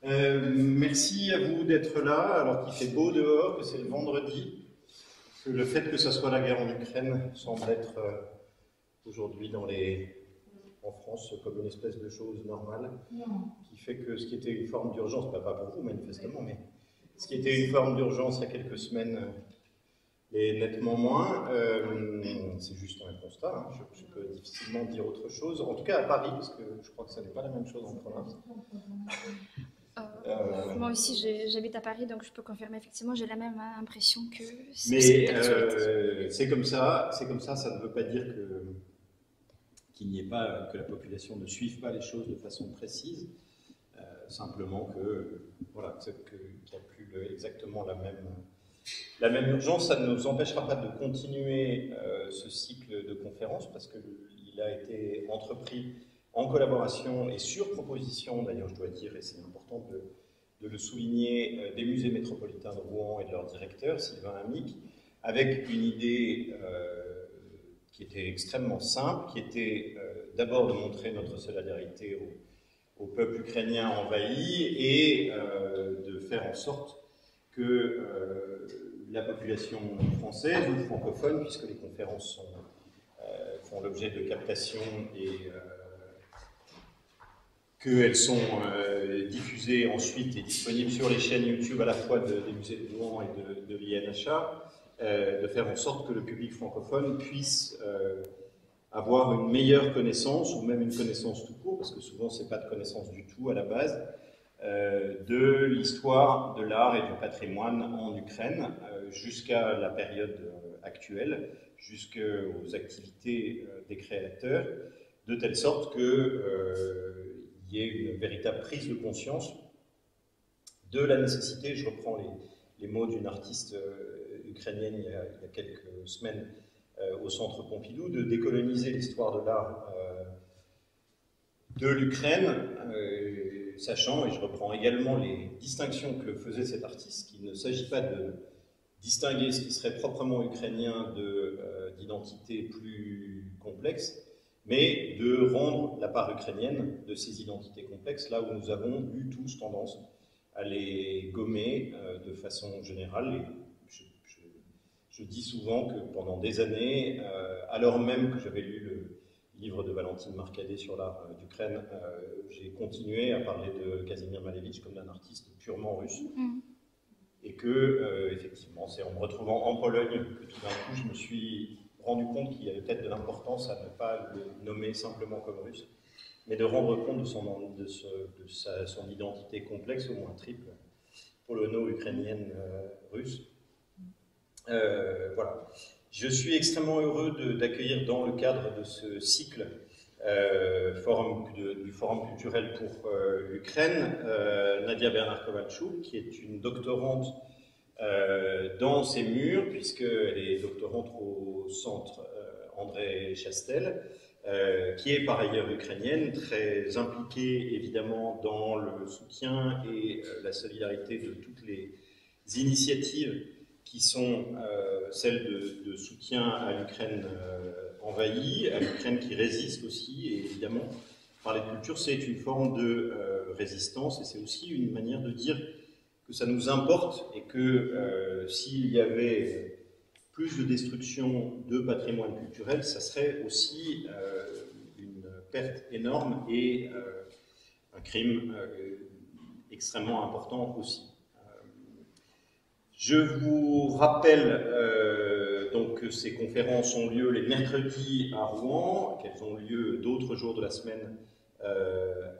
Merci à vous d'être là, alors qu'il fait beau dehors, que c'est le vendredi, que le fait que ce soit la guerre en Ukraine semble être aujourd'hui en France comme une espèce de chose normale, qui fait que ce qui était une forme d'urgence, pas pour vous manifestement, mais ce qui était une forme d'urgence il y a quelques semaines est nettement moins. C'est juste un constat, hein. Je peux difficilement dire autre chose, en tout cas à Paris, parce que je crois que ça n'est pas la même chose en province. Moi aussi, j'habite à Paris, donc je peux confirmer, effectivement, j'ai la même impression que c'est Mais d'actualité. c'est comme ça ne veut pas dire qu'il n'y ait pas, que la population ne suive pas les choses de façon précise, simplement que voilà, qu'il n'y a plus exactement la même urgence. Ça ne nous empêchera pas de continuer ce cycle de conférences, parce qu'il a été entrepris en collaboration et sur proposition, d'ailleurs je dois dire, et c'est important de le souligner, des musées métropolitains de Rouen et de leur directeur, Sylvain Amic, avec une idée qui était extrêmement simple, qui était d'abord de montrer notre solidarité au peuple ukrainien envahi et de faire en sorte que la population française ou francophone, puisque les conférences font l'objet de captations et qu'elles sont diffusées ensuite et disponibles sur les chaînes YouTube à la fois des musées de Rouen et de l'INHA, de faire en sorte que le public francophone puisse avoir une meilleure connaissance, ou même une connaissance tout court, parce que souvent c'est pas de connaissance du tout à la base, de l'histoire de l'art et du patrimoine en Ukraine, jusqu'à la période actuelle, jusqu'aux activités des créateurs, de telle sorte que il y ait une véritable prise de conscience de la nécessité, je reprends les mots d'une artiste ukrainienne il y a quelques semaines au Centre Pompidou, de décoloniser l'histoire de l'art de l'Ukraine, sachant, et je reprends également les distinctions que faisait cet artiste, qu'il ne s'agit pas de distinguer ce qui serait proprement ukrainien d'identités plus complexes, mais de rendre la part ukrainienne de ces identités complexes, là où nous avons eu tous tendance à les gommer de façon générale. Et je dis souvent que pendant des années, alors même que j'avais lu le livre de Valentine Marcadet sur l'art d'Ukraine, j'ai continué à parler de Kazimir Malevich comme d'un artiste purement russe. Et que, effectivement, c'est en me retrouvant en Pologne que tout d'un coup, je me suis rendu compte qu'il y avait peut-être de l'importance à ne pas le nommer simplement comme russe, mais de rendre compte de son identité complexe, au moins triple, polono-ukrainienne russe. Voilà. Je suis extrêmement heureux d'accueillir dans le cadre de ce cycle du Forum culturel pour l'Ukraine, Nadia Bernard-Kovalchuk, qui est une doctorante dans ces murs, puisqu'elle est doctorante au centre André Chastel, qui est par ailleurs ukrainienne, très impliquée évidemment dans le soutien et la solidarité de toutes les initiatives qui sont celles de soutien à l'Ukraine envahie, à l'Ukraine qui résiste aussi, et évidemment, parler de culture, c'est une forme de résistance, et c'est aussi une manière de dire que ça nous importe, et que s'il y avait plus de destruction de patrimoine culturel, ça serait aussi une perte énorme et un crime extrêmement important aussi. Je vous rappelle donc que ces conférences ont lieu les mercredis à Rouen, qu'elles ont lieu d'autres jours de la semaine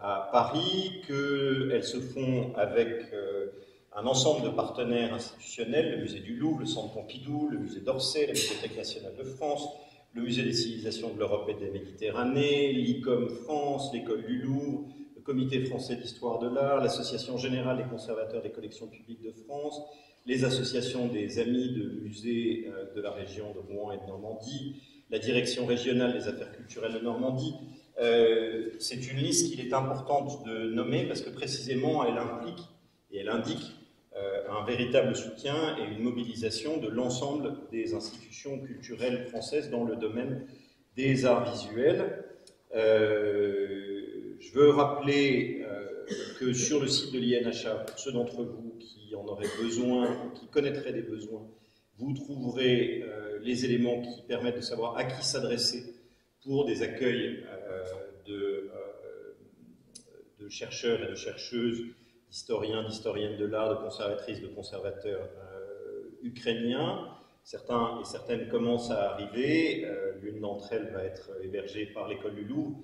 à Paris, qu'elles se font avec un ensemble de partenaires institutionnels, le musée du Louvre, le Centre Pompidou, le musée d'Orsay, la Bibliothèque nationale de France, le musée des civilisations de l'Europe et de la Méditerranée, l'ICOM France, l'école du Louvre, le Comité français d'histoire de l'art, l'Association générale des conservateurs des collections publiques de France, les associations des amis de musées de la région de Rouen et de Normandie, la direction régionale des affaires culturelles de Normandie. C'est une liste qu'il est importante de nommer parce que précisément elle implique et elle indique un véritable soutien et une mobilisation de l'ensemble des institutions culturelles françaises dans le domaine des arts visuels. Je veux rappeler que sur le site de l'INHA, pour ceux d'entre vous qui en auraient besoin, ou qui connaîtraient des besoins, vous trouverez les éléments qui permettent de savoir à qui s'adresser pour des accueils de chercheurs et de chercheuses, d'historiens, d'historiennes de l'art, de conservatrices, de conservateurs ukrainiens. Certains et certaines commencent à arriver. L'une d'entre elles va être hébergée par l'école du Louvre.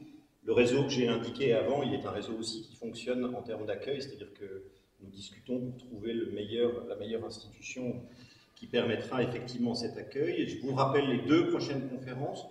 Le réseau que j'ai indiqué avant, il est un réseau aussi qui fonctionne en termes d'accueil, c'est-à-dire que nous discutons pour trouver la meilleure institution qui permettra effectivement cet accueil. Et je vous rappelle les 2 prochaines conférences.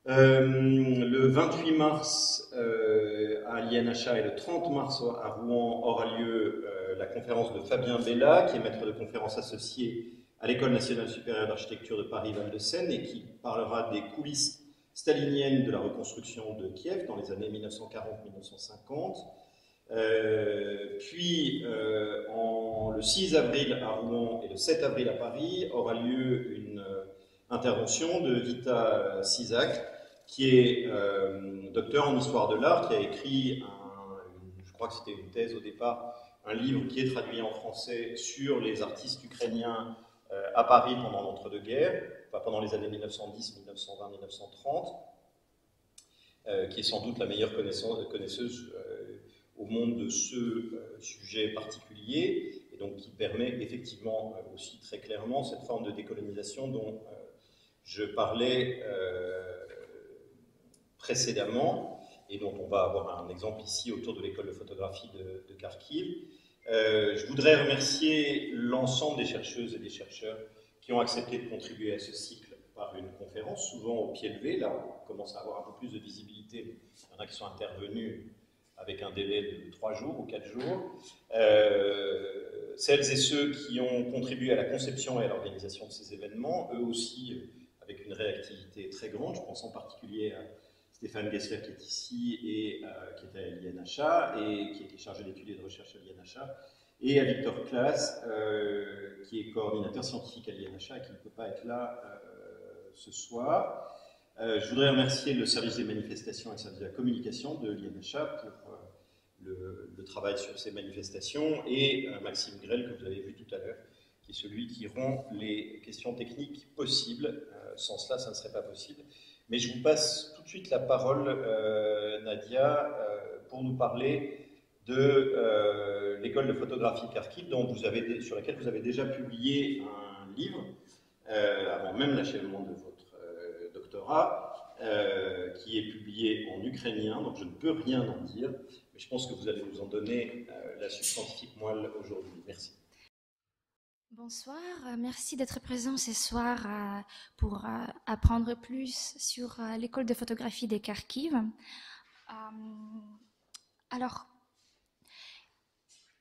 Le 28 mars à l'INHA et le 30 mars à Rouen aura lieu la conférence de Fabien Bella, qui est maître de conférence associé à l'École nationale supérieure d'architecture de Paris-Val-de-Seine et qui parlera des coulisses stalinienne de la reconstruction de Kiev dans les années 1940-1950. Puis, le 6 avril à Rouen et le 7 avril à Paris, aura lieu une intervention de Vita Cisak, qui est docteur en histoire de l'art, qui a écrit, je crois que c'était une thèse au départ, un livre qui est traduit en français sur les artistes ukrainiens à Paris pendant l'entre-deux-guerres, enfin, pendant les années 1910, 1920, 1930, qui est sans doute la meilleure connaisseuse au monde de ce sujet particulier, et donc qui permet effectivement aussi très clairement cette forme de décolonisation dont je parlais précédemment, et dont on va avoir un exemple ici autour de l'école de photographie de Kharkiv. Je voudrais remercier l'ensemble des chercheuses et des chercheurs qui ont accepté de contribuer à ce cycle par une conférence, souvent au pied levé. Là, on commence à avoir un peu plus de visibilité. Il y en a qui sont intervenus avec un délai de 3 jours ou 4 jours. Celles et ceux qui ont contribué à la conception et à l'organisation de ces événements, eux aussi avec une réactivité très grande. Je pense en particulier à Stéphane Gessler qui est ici et qui est à l'INHA et qui était chargé d'études et de recherche à l'INHA, et à Victor Klaas, qui est coordinateur scientifique à l'INHA et qui ne peut pas être là ce soir. Je voudrais remercier le service des manifestations et le service de la communication de l'INHA pour le travail sur ces manifestations, et Maxime Grel, que vous avez vu tout à l'heure, qui est celui qui rend les questions techniques possibles. Sans cela, ça ne serait pas possible. Mais je vous passe tout de suite la parole, Nadia, pour nous parler de l'école de photographie Kharkiv, sur laquelle vous avez déjà publié un livre, avant même l'achèvement de votre doctorat, qui est publié en ukrainien, donc je ne peux rien en dire, mais je pense que vous allez nous en donner la substantifique moelle aujourd'hui. Merci. Bonsoir, merci d'être présent ce soir pour apprendre plus sur l'école de photographie de Kharkiv. Alors,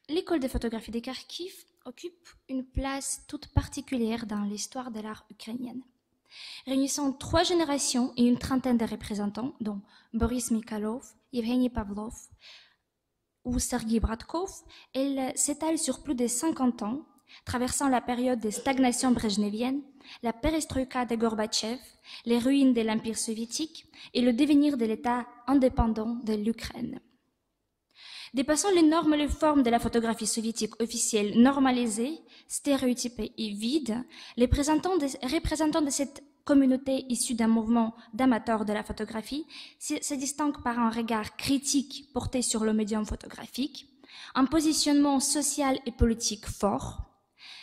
l'école de photographie de Kharkiv occupe une place toute particulière dans l'histoire de l'art ukrainienne. Réunissant 3 générations et une trentaine de représentants, dont Boris Mikhailov, Evgeny Pavlov ou Sergei Bratkov, elle s'étale sur plus de 50 ans, traversant la période de stagnation brejnevienne, la perestroïka de Gorbatchev, les ruines de l'Empire soviétique et le devenir de l'État indépendant de l'Ukraine. Dépassant les normes et les formes de la photographie soviétique officielle normalisée, stéréotypée et vide, les représentants de cette communauté issue d'un mouvement d'amateurs de la photographie se distinguent par un regard critique porté sur le médium photographique, un positionnement social et politique fort,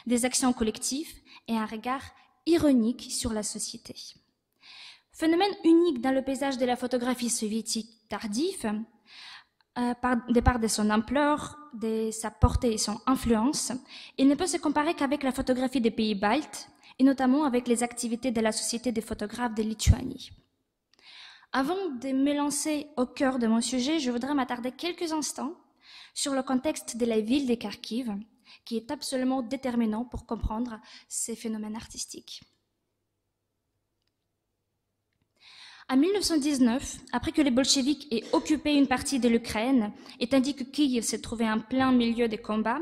des actions collectives et un regard ironique sur la société. Phénomène unique dans le paysage de la photographie soviétique tardive, de part de son ampleur, de sa portée et son influence, il ne peut se comparer qu'avec la photographie des pays baltes, et notamment avec les activités de la Société des photographes de Lituanie. Avant de me lancer au cœur de mon sujet, je voudrais m'attarder quelques instants sur le contexte de la ville de Kharkiv, qui est absolument déterminant pour comprendre ces phénomènes artistiques. En 1919, après que les bolcheviks aient occupé une partie de l'Ukraine et tandis que Kiev se trouvait en plein milieu des combats,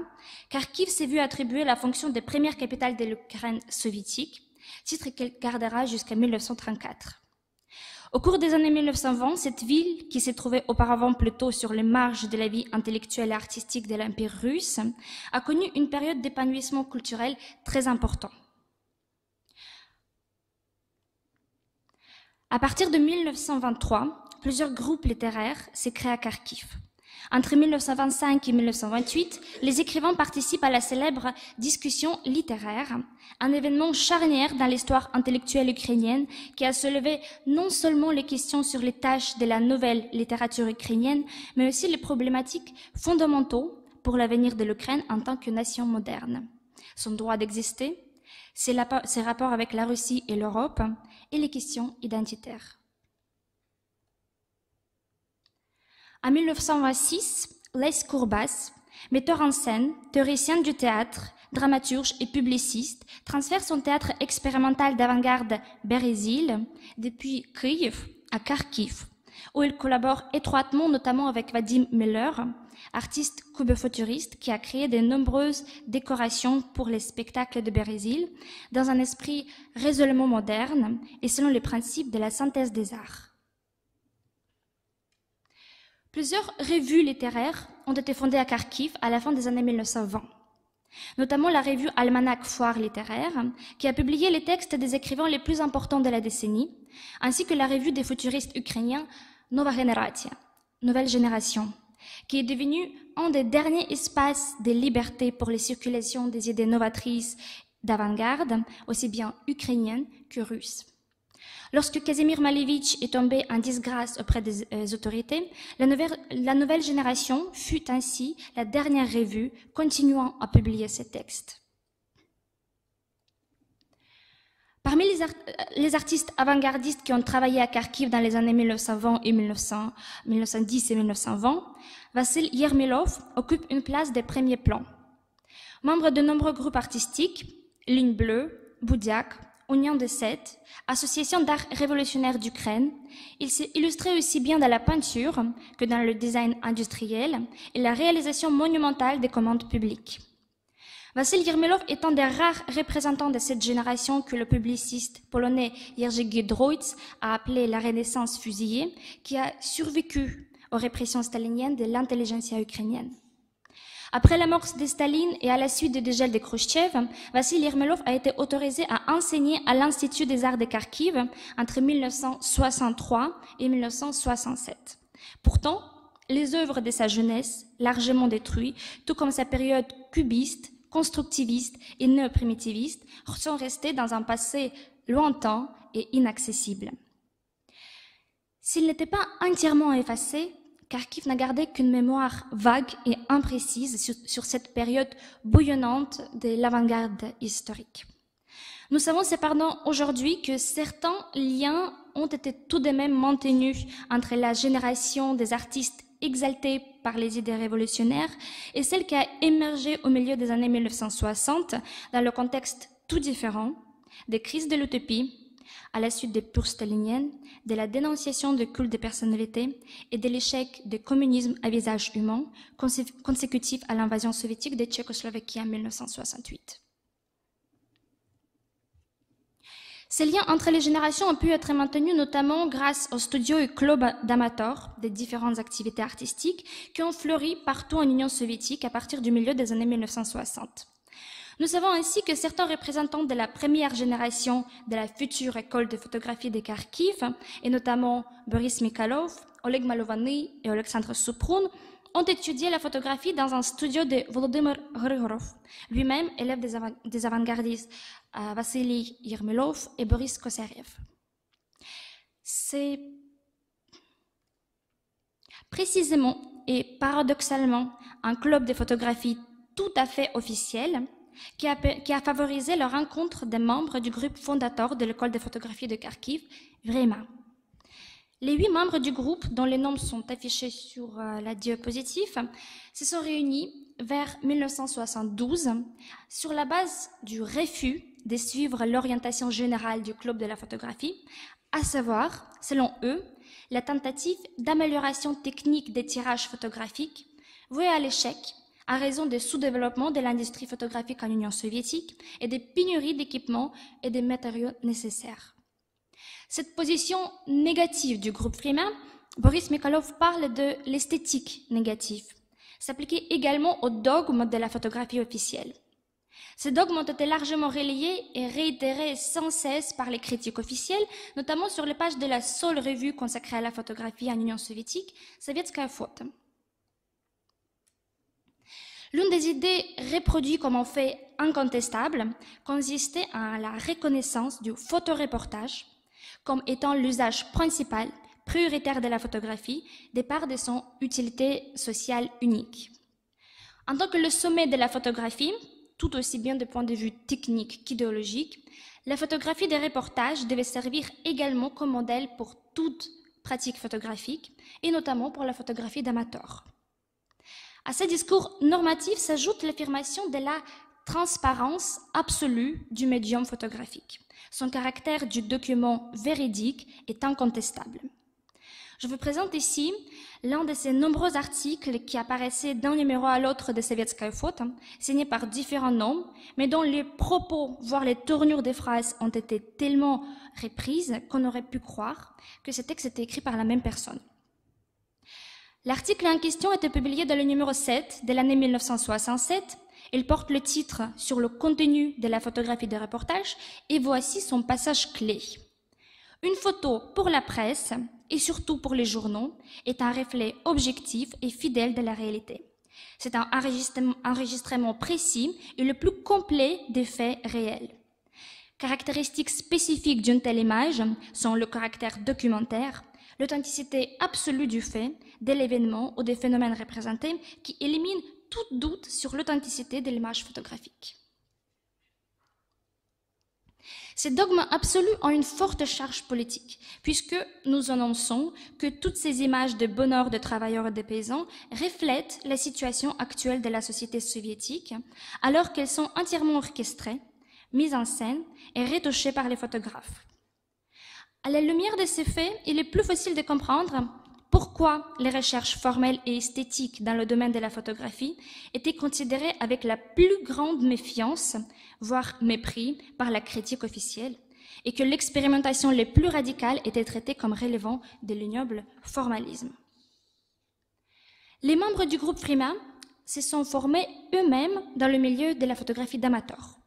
Kharkiv s'est vu attribuer la fonction de première capitale de l'Ukraine soviétique, titre qu'elle gardera jusqu'à 1934. Au cours des années 1920, cette ville, qui s'est trouvée auparavant plutôt sur les marges de la vie intellectuelle et artistique de l'Empire russe, a connu une période d'épanouissement culturel très important. À partir de 1923, plusieurs groupes littéraires s'est créé à Kharkiv. Entre 1925 et 1928, les écrivains participent à la célèbre discussion littéraire, un événement charnière dans l'histoire intellectuelle ukrainienne qui a soulevé non seulement les questions sur les tâches de la nouvelle littérature ukrainienne, mais aussi les problématiques fondamentaux pour l'avenir de l'Ukraine en tant que nation moderne. Son droit d'exister, ses rapports avec la Russie et l'Europe, et les questions identitaires. En 1926, Les Kourbas, metteur en scène, théoricien du théâtre, dramaturge et publiciste, transfère son théâtre expérimental d'avant-garde Berezil depuis Kiev à Kharkiv, où il collabore étroitement notamment avec Vadim Miller, artiste cubo-futuriste qui a créé de nombreuses décorations pour les spectacles de Berezil dans un esprit résolument moderne et selon les principes de la synthèse des arts. Plusieurs revues littéraires ont été fondées à Kharkiv à la fin des années 1920, notamment la revue Almanach Foire littéraire, qui a publié les textes des écrivains les plus importants de la décennie, ainsi que la revue des futuristes ukrainiens Nova Generatia, Nouvelle Génération, qui est devenue un des derniers espaces de liberté pour les circulations des idées novatrices d'avant-garde, aussi bien ukrainiennes que russes. Lorsque Kazimir Malevich est tombé en disgrâce auprès des autorités, la nouvelle génération fut ainsi la dernière revue continuant à publier ses textes. Parmi les artistes avant-gardistes qui ont travaillé à Kharkiv dans les années 1920 et 1910 et 1920, Vassil Yermilov occupe une place de premier plan. Membre de nombreux groupes artistiques, Ligne Bleue, Boudiak, Union de Sept, Association d'art révolutionnaire d'Ukraine, il s'est illustré aussi bien dans la peinture que dans le design industriel et la réalisation monumentale des commandes publiques. Vassil Yermilov est un des rares représentants de cette génération que le publiciste polonais Jerzy Giedroyc a appelé la Renaissance fusillée, qui a survécu aux répressions staliniennes de l'intelligentsia ukrainienne. Après la mort de Staline et à la suite du dégel de Khrouchtchev, Vassil Yermilov a été autorisé à enseigner à l'Institut des arts de Kharkiv entre 1963 et 1967. Pourtant, les œuvres de sa jeunesse, largement détruites, tout comme sa période cubiste, constructiviste et néo-primitiviste, sont restées dans un passé lointain et inaccessible. S'il n'était pas entièrement effacé, Kharkiv n'a gardé qu'une mémoire vague et imprécise sur cette période bouillonnante de l'avant-garde historique. Nous savons cependant aujourd'hui que certains liens ont été tout de même maintenus entre la génération des artistes exaltés par les idées révolutionnaires et celle qui a émergé au milieu des années 1960 dans le contexte tout différent des crises de l'utopie, à la suite des purges staliniennes, de la dénonciation du culte des personnalités et de l'échec du communisme à visage humain consécutif à l'invasion soviétique de Tchécoslovaquie en 1968. Ces liens entre les générations ont pu être maintenus notamment grâce aux studios et clubs d'amateurs des différentes activités artistiques qui ont fleuri partout en Union soviétique à partir du milieu des années 1960. Nous savons ainsi que certains représentants de la première génération de la future école de photographie de Kharkiv, et notamment Boris Mikhailov, Oleg Malovany et Alexandre Soproun, ont étudié la photographie dans un studio de Volodymyr Grigorov, lui-même élève des avant-gardistes Vassili Yermilov et Boris Kosarev. C'est précisément et paradoxalement un club de photographie tout à fait officiel qui a favorisé la rencontre des membres du groupe fondateur de l'école de photographie de Kharkiv, VREMA. Les 8 membres du groupe, dont les noms sont affichés sur la diapositive, se sont réunis vers 1972 sur la base du refus de suivre l'orientation générale du club de la photographie, à savoir, selon eux, la tentative d'amélioration technique des tirages photographiques vouée à l'échec à raison des sous-développements de l'industrie photographique en Union soviétique et des pénuries d'équipements et des matériaux nécessaires. Cette position négative du groupe Freeman, Boris Mikhailov parle de l'esthétique négative, s'appliquait également aux dogmes de la photographie officielle. Ces dogmes ont été largement relayés et réitérés sans cesse par les critiques officielles, notamment sur les pages de la seule revue consacrée à la photographie en Union soviétique, Sovietskaya Foto. L'une des idées reproduites comme un fait incontestable consistait en la reconnaissance du photoreportage comme étant l'usage principal, prioritaire de la photographie, de par de son utilité sociale unique. En tant que le sommet de la photographie, tout aussi bien du point de vue technique qu'idéologique, la photographie des reportages devait servir également comme modèle pour toute pratique photographique, et notamment pour la photographie d'amateur. À ce discours normatif s'ajoute l'affirmation de la transparence absolue du médium photographique. Son caractère du document véridique est incontestable. Je vous présente ici l'un de ces nombreux articles qui apparaissaient d'un numéro à l'autre de Sovietskaya Foto, signés par différents noms, mais dont les propos, voire les tournures des phrases ont été tellement reprises qu'on aurait pu croire que ce texte était écrit par la même personne. L'article en question a été publié dans le numéro 7 de l'année 1967. Il porte le titre « Sur le contenu de la photographie de reportage » et voici son passage clé. Une photo pour la presse et surtout pour les journaux est un reflet objectif et fidèle de la réalité. C'est un enregistrement précis et le plus complet des faits réels. Caractéristiques spécifiques d'une telle image sont le caractère documentaire, l'authenticité absolue du fait, de l'événement ou des phénomènes représentés qui éliminent tout doute sur l'authenticité de l'image photographique. Ces dogmes absolus ont une forte charge politique, puisque nous annonçons que toutes ces images de bonheur de travailleurs et de paysans reflètent la situation actuelle de la société soviétique, alors qu'elles sont entièrement orchestrées, mises en scène et retouchées par les photographes. À la lumière de ces faits, il est plus facile de comprendre pourquoi les recherches formelles et esthétiques dans le domaine de la photographie étaient considérées avec la plus grande méfiance, voire mépris, par la critique officielle, et que l'expérimentation les plus radicales était traitée comme relevant de l'ignoble formalisme. Les membres du groupe Freeman se sont formés eux-mêmes dans le milieu de la photographie d'amateur.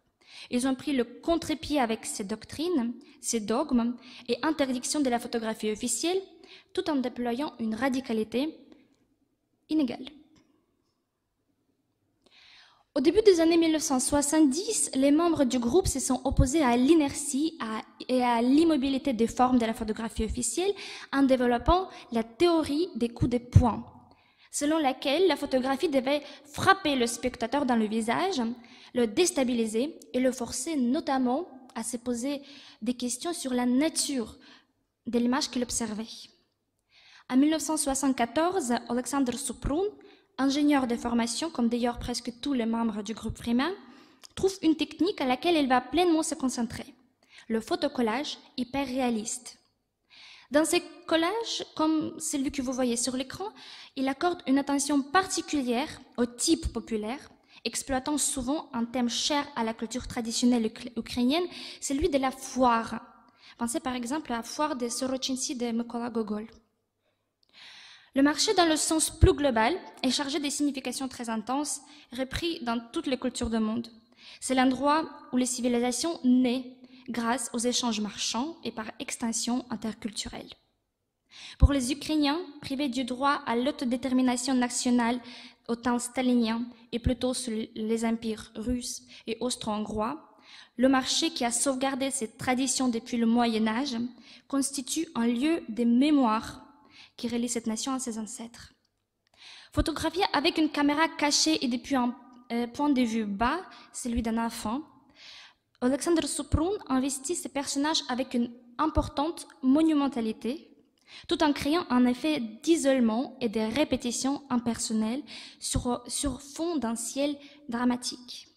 Ils ont pris le contre-pied avec ces doctrines, ces dogmes et interdictions de la photographie officielle, tout en déployant une radicalité inégale. Au début des années 1970, les membres du groupe se sont opposés à l'inertie et à l'immobilité des formes de la photographie officielle en développant la théorie des coups de poing, selon laquelle la photographie devait frapper le spectateur dans le visage, le déstabiliser et le forcer notamment à se poser des questions sur la nature de l'image qu'il observait. En 1974, Alexander Soproun, ingénieur de formation, comme d'ailleurs presque tous les membres du groupe Freeman, trouve une technique à laquelle il va pleinement se concentrer, le photocollage hyper-réaliste. Dans ces collages, comme celui que vous voyez sur l'écran, il accorde une attention particulière au type populaire, exploitant souvent un thème cher à la culture traditionnelle ukrainienne, celui de la foire. Pensez par exemple à la foire de Sorochintsy de Mykola Gogol. Le marché, dans le sens plus global, est chargé de significations très intenses, repris dans toutes les cultures du monde. C'est l'endroit où les civilisations naissent grâce aux échanges marchands et par extension interculturelle. Pour les Ukrainiens, privés du droit à l'autodétermination nationale au temps stalinien et plutôt sous les empires russes et austro-hongrois, le marché qui a sauvegardé ses traditions depuis le Moyen-Âge constitue un lieu de mémoire qui relie cette nation à ses ancêtres. Photographié avec une caméra cachée et depuis un point de vue bas, celui d'un enfant, Alexander Soproun investit ses personnages avec une importante monumentalité, tout en créant un effet d'isolement et de répétition impersonnelle sur fond d'un ciel dramatique.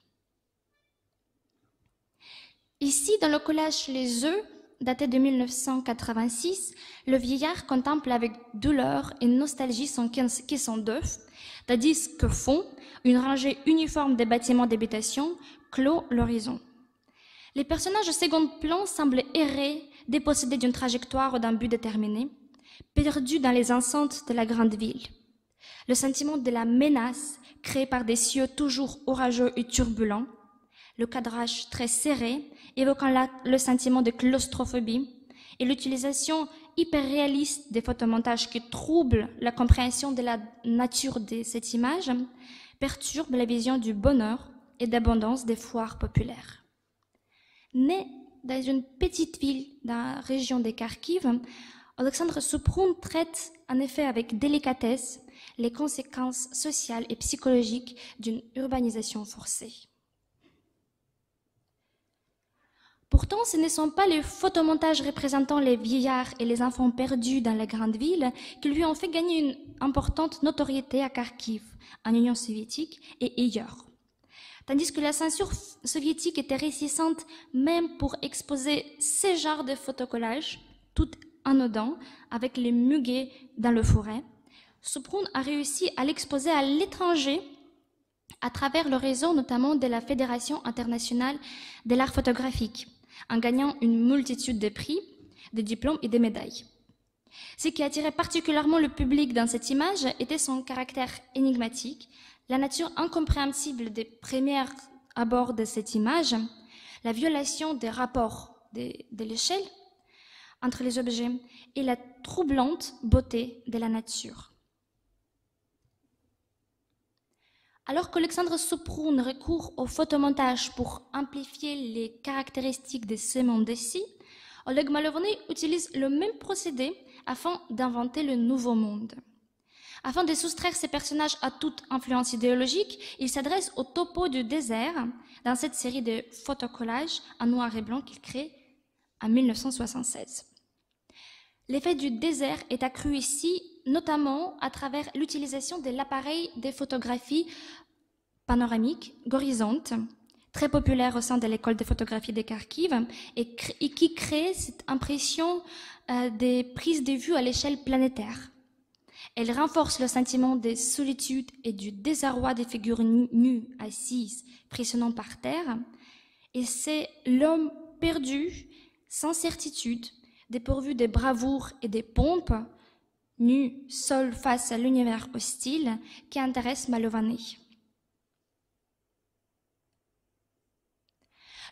Ici, dans le collage Les œufs, daté de 1986, le vieillard contemple avec douleur et nostalgie son caisson d'œufs, tandis que fond, une rangée uniforme des bâtiments d'habitation clôt l'horizon. Les personnages au second plan semblent errer dépossédés d'une trajectoire ou d'un but déterminé, perdus dans les enceintes de la grande ville. Le sentiment de la menace créé par des cieux toujours orageux et turbulents, le cadrage très serré, évoquant le sentiment de claustrophobie, et l'utilisation hyper réaliste des photomontages qui troublent la compréhension de la nature de cette image, perturbent la vision du bonheur et d'abondance des foires populaires. Né dans une petite ville dans la région des Kharkiv, Alexandre Soupron traite en effet avec délicatesse les conséquences sociales et psychologiques d'une urbanisation forcée. Pourtant, ce ne sont pas les photomontages représentant les vieillards et les enfants perdus dans la grande ville qui lui ont fait gagner une importante notoriété à Kharkiv, en Union soviétique et ailleurs. Tandis que la censure soviétique était réticente même pour exposer ces genres de photocollages, tout anodins, avec les muguets dans le forêt, Soupron a réussi à l'exposer à l'étranger à travers le réseau notamment de la Fédération internationale de l'art photographique, en gagnant une multitude de prix, de diplômes et de médailles. Ce qui attirait particulièrement le public dans cette image était son caractère énigmatique, la nature incompréhensible des premiers abords de cette image, la violation des rapports de l'échelle entre les objets et la troublante beauté de la nature. Alors qu'Alexandre Soupron recourt au photomontage pour amplifier les caractéristiques de ce monde-ci, Oleg Malovny utilise le même procédé afin d'inventer le nouveau monde. Afin de soustraire ses personnages à toute influence idéologique, il s'adresse au topo du désert dans cette série de photocollages en noir et blanc qu'il crée en 1976. L'effet du désert est accru ici, notamment à travers l'utilisation de l'appareil de photographie panoramique Gorizont, très populaire au sein de l'école de photographie de Kharkiv, et qui crée cette impression des prises de vue à l'échelle planétaire. Elle renforce le sentiment de solitude et du désarroi des figures nues, assises, frissonnant par terre, et c'est l'homme perdu, sans certitude, dépourvu de bravoure et de pompe, nu, seul face à l'univers hostile, qui intéresse Malovany.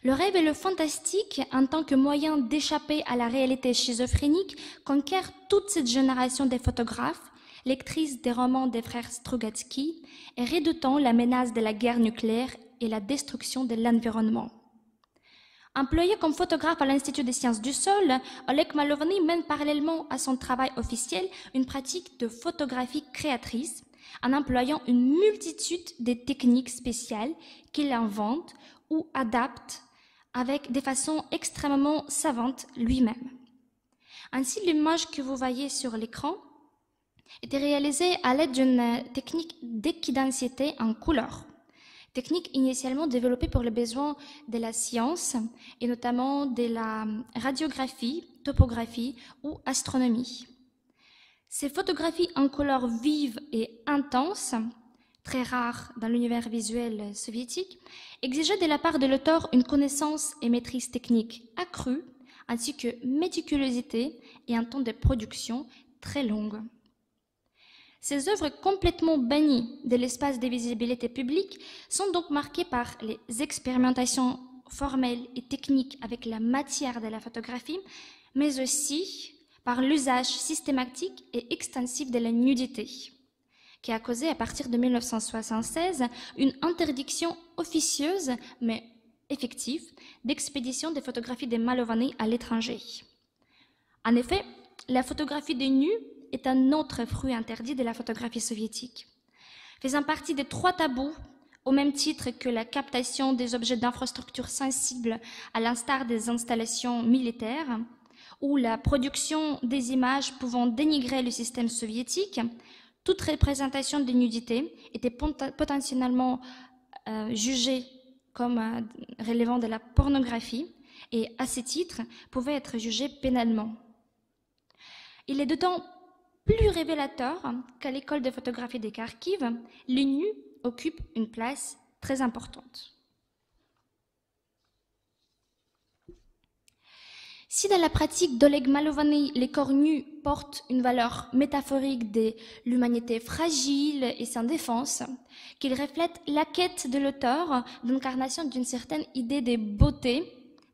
Le rêve et le fantastique, en tant que moyen d'échapper à la réalité schizophrénique, conquièrent toute cette génération de photographes, lectrices des romans des frères Strugatsky, et redoutant la menace de la guerre nucléaire et la destruction de l'environnement. Employé comme photographe à l'Institut des sciences du sol, Oleg Malovny mène parallèlement à son travail officiel une pratique de photographie créatrice en employant une multitude de techniques spéciales qu'il invente ou adapte avec des façons extrêmement savantes lui-même. Ainsi, l'image que vous voyez sur l'écran était réalisée à l'aide d'une technique d'équidentité en couleur. Technique initialement développée pour les besoins de la science et notamment de la radiographie, topographie ou astronomie. Ces photographies en couleur vive et intense, très rares dans l'univers visuel soviétique, exigeaient de la part de l'auteur une connaissance et maîtrise technique accrue, ainsi que méticulosité et un temps de production très long. Ces œuvres complètement bannies de l'espace de visibilité publique sont donc marquées par les expérimentations formelles et techniques avec la matière de la photographie, mais aussi par l'usage systématique et extensif de la nudité, qui a causé à partir de 1976 une interdiction officieuse mais effective d'expédition des photographies de Malovany à l'étranger. En effet, la photographie des nus est un autre fruit interdit de la photographie soviétique. Faisant partie des 3 tabous, au même titre que la captation des objets d'infrastructure sensibles à l'instar des installations militaires, ou la production des images pouvant dénigrer le système soviétique, toute représentation de nudité était potentiellement jugée comme relevant de la pornographie et, à ce titre, pouvait être jugée pénalement. Il est d'autant plus révélateur qu'à l'école de photographie de Kharkiv, le nu occupe une place très importante. Si dans la pratique d'Oleg Malovany, les corps nus portent une valeur métaphorique de l'humanité fragile et sans défense, qu'ils reflètent la quête de l'auteur d'incarnation d'une certaine idée de beauté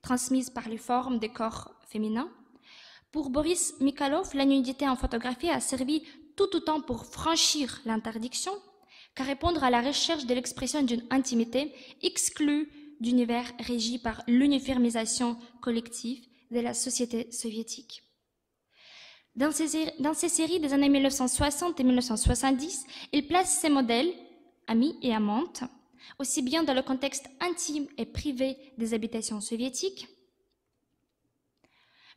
transmise par les formes des corps féminins, pour Boris Mikhaïlov, la nudité en photographie a servi tout autant pour franchir l'interdiction qu'à répondre à la recherche de l'expression d'une intimité exclue d'univers régi par l'uniformisation collective de la société soviétique. Dans ces séries des années 1960 et 1970, il place ses modèles, amis et amantes, aussi bien dans le contexte intime et privé des habitations soviétiques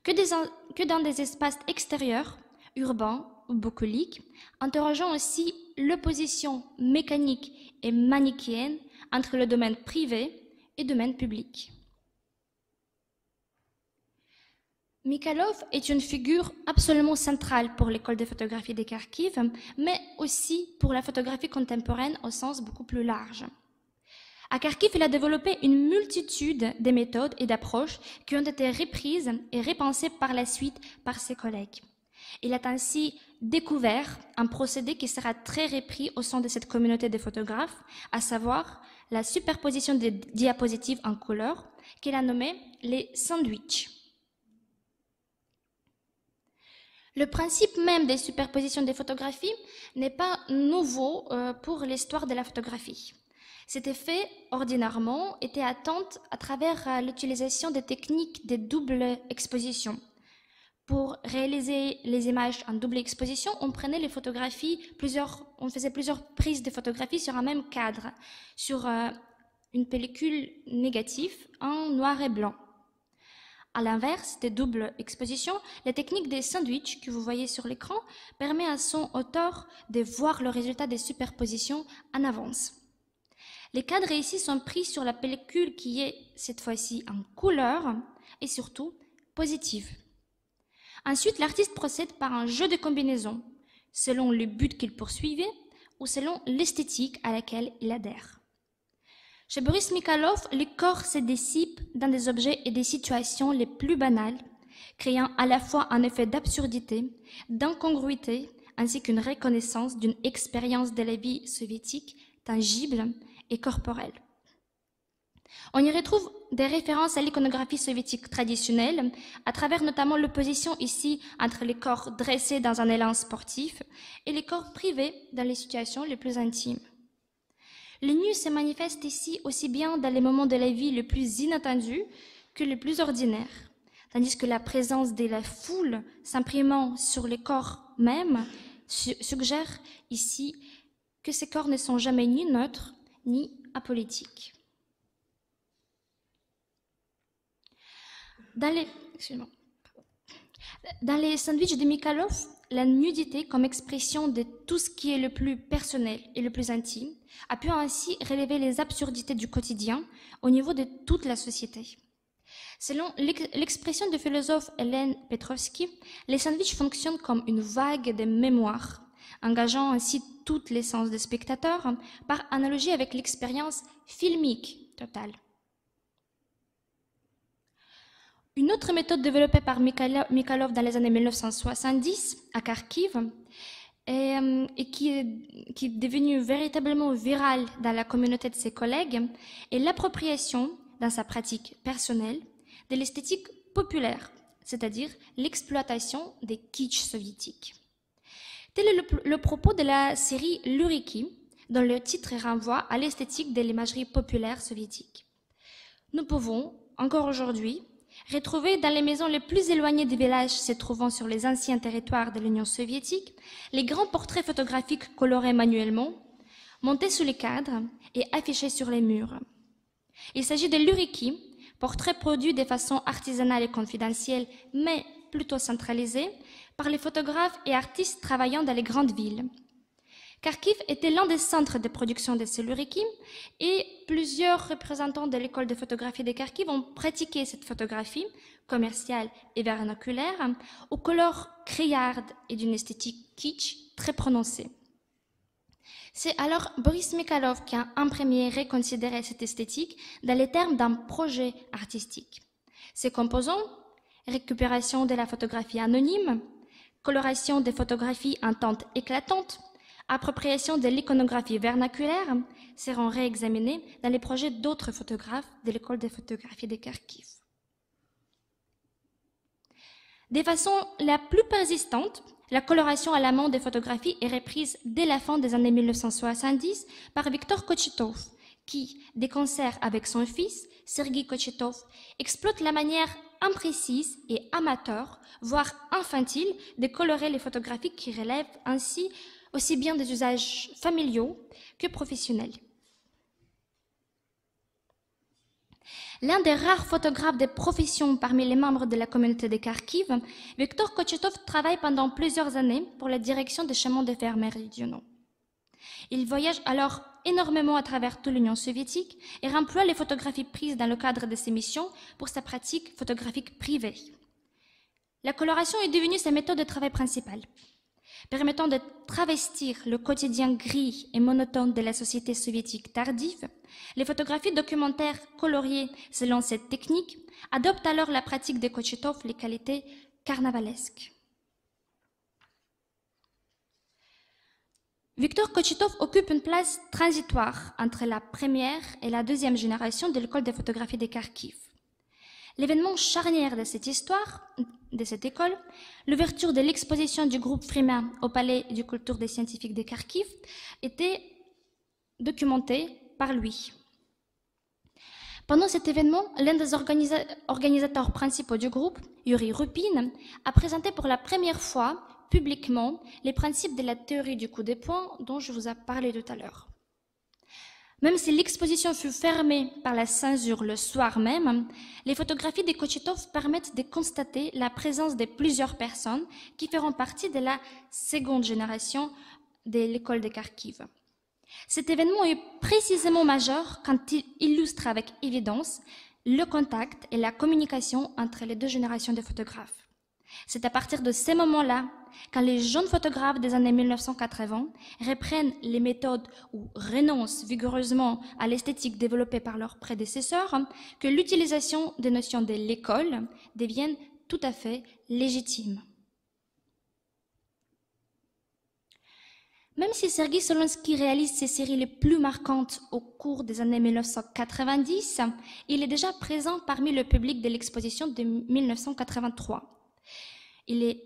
que dans des espaces extérieurs, urbains ou bucoliques, interrogeant aussi l'opposition mécanique et manichéenne entre le domaine privé et le domaine public. Mikhaïlov est une figure absolument centrale pour l'école de photographie de Kharkiv, mais aussi pour la photographie contemporaine au sens beaucoup plus large. À Kharkiv, il a développé une multitude de méthodes et d'approches qui ont été reprises et repensées par la suite par ses collègues. Il a ainsi découvert un procédé qui sera très repris au sein de cette communauté de photographes, à savoir la superposition des diapositives en couleur, qu'il a nommé les sandwichs. Le principe même des superpositions des photographies n'est pas nouveau pour l'histoire de la photographie. Cet effet, ordinairement, était atteint à travers l'utilisation des techniques de double exposition. Pour réaliser les images en double exposition, on prenait les photographies, on faisait plusieurs prises de photographies sur un même cadre, sur une pellicule négative en noir et blanc. À l'inverse des doubles expositions, la technique des sandwichs que vous voyez sur l'écran permet à son auteur de voir le résultat des superpositions en avance. Les cadres ici sont pris sur la pellicule qui est cette fois-ci en couleur et surtout positive. Ensuite, l'artiste procède par un jeu de combinaisons selon le but qu'il poursuivait ou selon l'esthétique à laquelle il adhère. Chez Boris Mikhaïlov, le corps se dissipe dans des objets et des situations les plus banales, créant à la fois un effet d'absurdité, d'incongruité, ainsi qu'une reconnaissance d'une expérience de la vie soviétique tangible et corporelle. On y retrouve des références à l'iconographie soviétique traditionnelle, à travers notamment l'opposition ici entre les corps dressés dans un élan sportif et les corps privés dans les situations les plus intimes. Le nu se manifeste ici aussi bien dans les moments de la vie les plus inattendus que les plus ordinaires, tandis que la présence de la foule s'imprimant sur les corps même suggère ici que ces corps ne sont jamais ni neutres ni apolitiques. Dans les sandwichs de Mikhaïlov, la nudité comme expression de tout ce qui est le plus personnel et le plus intime a pu ainsi relever les absurdités du quotidien au niveau de toute la société. Selon l'expression du philosophe Hélène Petrovsky, les sandwichs fonctionnent comme une vague de mémoire, engageant ainsi toutes les sens des spectateurs par analogie avec l'expérience filmique totale. Une autre méthode développée par Mikhaïlov dans les années 1970 à Kharkiv et qui est devenue véritablement virale dans la communauté de ses collègues est l'appropriation, dans sa pratique personnelle, de l'esthétique populaire, c'est-à-dire l'exploitation des kitschs soviétiques. Tel est le propos de la série Luriki, dont le titre renvoie à l'esthétique de l'imagerie populaire soviétique. Nous pouvons, encore aujourd'hui, retrouver dans les maisons les plus éloignées des villages se trouvant sur les anciens territoires de l'Union soviétique les grands portraits photographiques colorés manuellement, montés sous les cadres et affichés sur les murs. Il s'agit de l'Uriki, portraits produits de façon artisanale et confidentielle, mais plutôt centralisés, par les photographes et artistes travaillant dans les grandes villes. Kharkiv était l'un des centres de production de ces Luriki et plusieurs représentants de l'école de photographie de Kharkiv ont pratiqué cette photographie commerciale et vernaculaire aux couleurs criardes et d'une esthétique kitsch très prononcée. C'est alors Boris Mikhaïlov qui a en premier reconsidéré cette esthétique dans les termes d'un projet artistique. Ses composants récupération de la photographie anonyme, coloration des photographies en teinte éclatante, appropriation de l'iconographie vernaculaire seront réexaminés dans les projets d'autres photographes de l'école de photographie de Kharkiv. De façon la plus persistante, la coloration à la main des photographies est reprise dès la fin des années 1970 par Viktor Kochetov, qui, de concert avec son fils, Sergueï Kochetov, exploite la manière imprécise et amateur, voire infantile, de colorer les photographies qui relèvent ainsi aussi bien des usages familiaux que professionnels. L'un des rares photographes de profession parmi les membres de la communauté de Kharkiv, Viktor Kochetov travaille pendant plusieurs années pour la direction des chemins de fer méridionaux. Il voyage alors énormément à travers toute l'Union soviétique et remploie les photographies prises dans le cadre de ses missions pour sa pratique photographique privée. La coloration est devenue sa méthode de travail principale, permettant de travestir le quotidien gris et monotone de la société soviétique tardive. Les photographies documentaires coloriées selon cette technique adoptent alors la pratique de Kochetov les qualités carnavalesques. Viktor Kochetov occupe une place transitoire entre la première et la deuxième génération de l'école de photographie de Kharkiv. L'événement charnière de cette histoire, de cette école, l'ouverture de l'exposition du groupe Frima au Palais du Culture des Scientifiques de Kharkiv, était documentée par lui. Pendant cet événement, l'un des organisateurs principaux du groupe, Yuri Rupin, a présenté pour la première fois publiquement les principes de la théorie du coup de poing dont je vous ai parlé tout à l'heure. Même si l'exposition fut fermée par la censure le soir même, les photographies de Kochetov permettent de constater la présence de plusieurs personnes qui feront partie de la seconde génération de l'école de Kharkiv. Cet événement est précisément majeur quand il illustre avec évidence le contact et la communication entre les deux générations de photographes. C'est à partir de ces moments-là, quand les jeunes photographes des années 1980 reprennent les méthodes ou renoncent vigoureusement à l'esthétique développée par leurs prédécesseurs, que l'utilisation des notions de l'école devienne tout à fait légitime. Même si Sergueï Solonski réalise ses séries les plus marquantes au cours des années 1990, il est déjà présent parmi le public de l'exposition de 1983. Il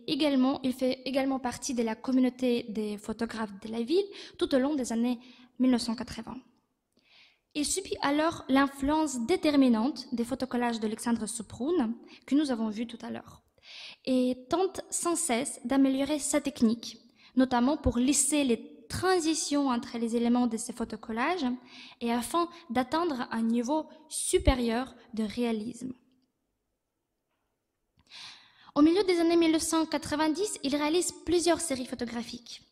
fait également partie de la communauté des photographes de la ville tout au long des années 1980. Il subit alors l'influence déterminante des photocollages d'Alexandre Soproun, que nous avons vu tout à l'heure, et tente sans cesse d'améliorer sa technique, notamment pour lisser les transitions entre les éléments de ces photocollages et afin d'atteindre un niveau supérieur de réalisme. Au milieu des années 1990, il réalise plusieurs séries photographiques.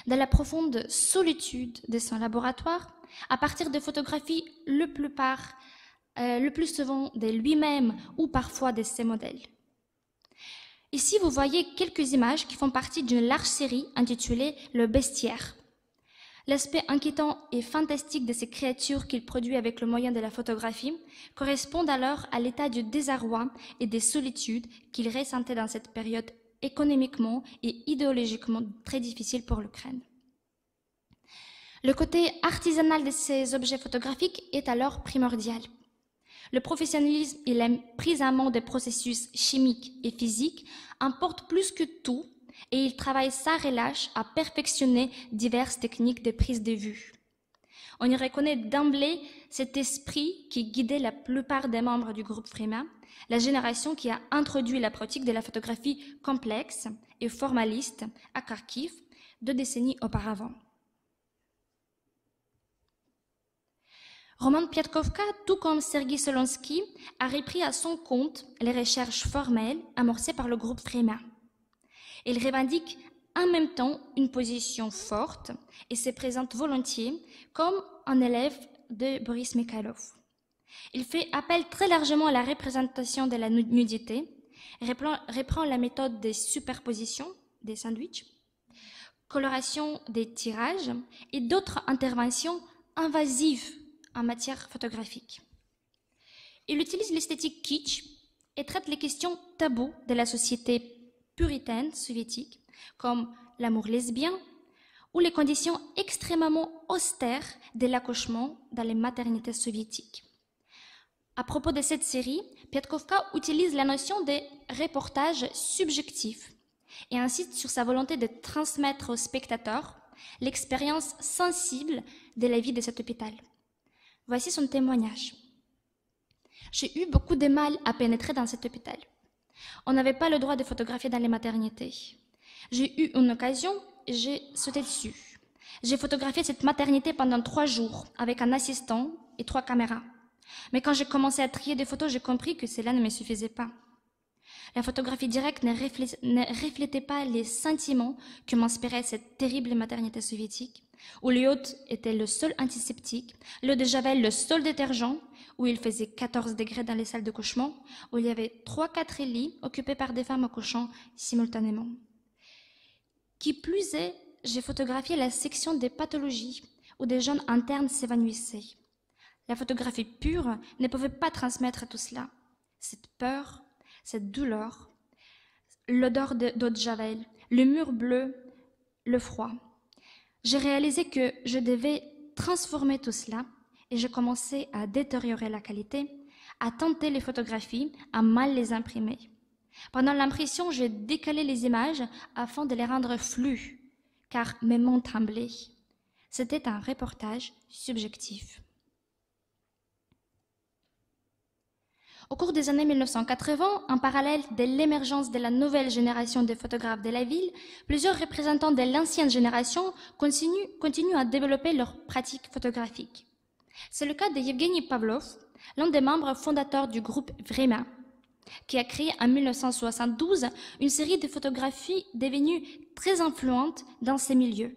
Dans la profonde solitude de son laboratoire, à partir de photographies le plus souvent de lui-même ou parfois de ses modèles. Ici, vous voyez quelques images qui font partie d'une large série intitulée « Le bestiaire ». L'aspect inquiétant et fantastique de ces créatures qu'il produit avec le moyen de la photographie correspond alors à l'état du désarroi et des solitudes qu'il ressentait dans cette période économiquement et idéologiquement très difficile pour l'Ukraine. Le côté artisanal de ces objets photographiques est alors primordial. Le professionnalisme et la prise en main des processus chimiques et physiques importent plus que tout, et il travaille sans relâche à perfectionner diverses techniques de prise de vue. On y reconnaît d'emblée cet esprit qui guidait la plupart des membres du groupe Frima, la génération qui a introduit la pratique de la photographie complexe et formaliste à Kharkiv 2 décennies auparavant. Roman Piatkovka, tout comme Sergueï Solonski, a repris à son compte les recherches formelles amorcées par le groupe Frima. Il revendique en même temps une position forte et se présente volontiers comme un élève de Boris Mikhailov. Il fait appel très largement à la représentation de la nudité, reprend la méthode des superpositions, des sandwichs, coloration des tirages et d'autres interventions invasives en matière photographique. Il utilise l'esthétique kitsch et traite les questions taboues de la société puritaine soviétique, comme l'amour lesbien ou les conditions extrêmement austères de l'accouchement dans les maternités soviétiques. À propos de cette série, Piatkovka utilise la notion de reportage subjectif et insiste sur sa volonté de transmettre aux spectateurs l'expérience sensible de la vie de cet hôpital. Voici son témoignage. J'ai eu beaucoup de mal à pénétrer dans cet hôpital. On n'avait pas le droit de photographier dans les maternités. J'ai eu une occasion et j'ai sauté dessus. J'ai photographié cette maternité pendant 3 jours avec un assistant et 3 caméras. Mais quand j'ai commencé à trier des photos, j'ai compris que cela ne me suffisait pas. La photographie directe ne reflétait pas les sentiments que m'inspirait cette terrible maternité soviétique, où le yacht était le seul antiseptique, l'eau de Javel le seul détergent, où il faisait 14 degrés dans les salles d'accouchement, où il y avait 3-4 lits occupés par des femmes accouchant simultanément. Qui plus est, j'ai photographié la section des pathologies, où des jeunes internes s'évanouissaient. La photographie pure ne pouvait pas transmettre tout cela. Cette peur, cette douleur, l'odeur d'eau de Javel, le mur bleu, le froid. J'ai réalisé que je devais transformer tout cela et je commençais à détériorer la qualité, à tenter les photographies, à mal les imprimer. Pendant l'impression, j'ai décalé les images afin de les rendre flues, car mes mains tremblaient. C'était un reportage subjectif. Au cours des années 1980, en parallèle de l'émergence de la nouvelle génération de photographes de la ville, plusieurs représentants de l'ancienne génération continuent à développer leurs pratiques photographiques. C'est le cas de Yevgeny Pavlov, l'un des membres fondateurs du groupe Vremya, qui a créé en 1972 une série de photographies devenues très influentes dans ces milieux.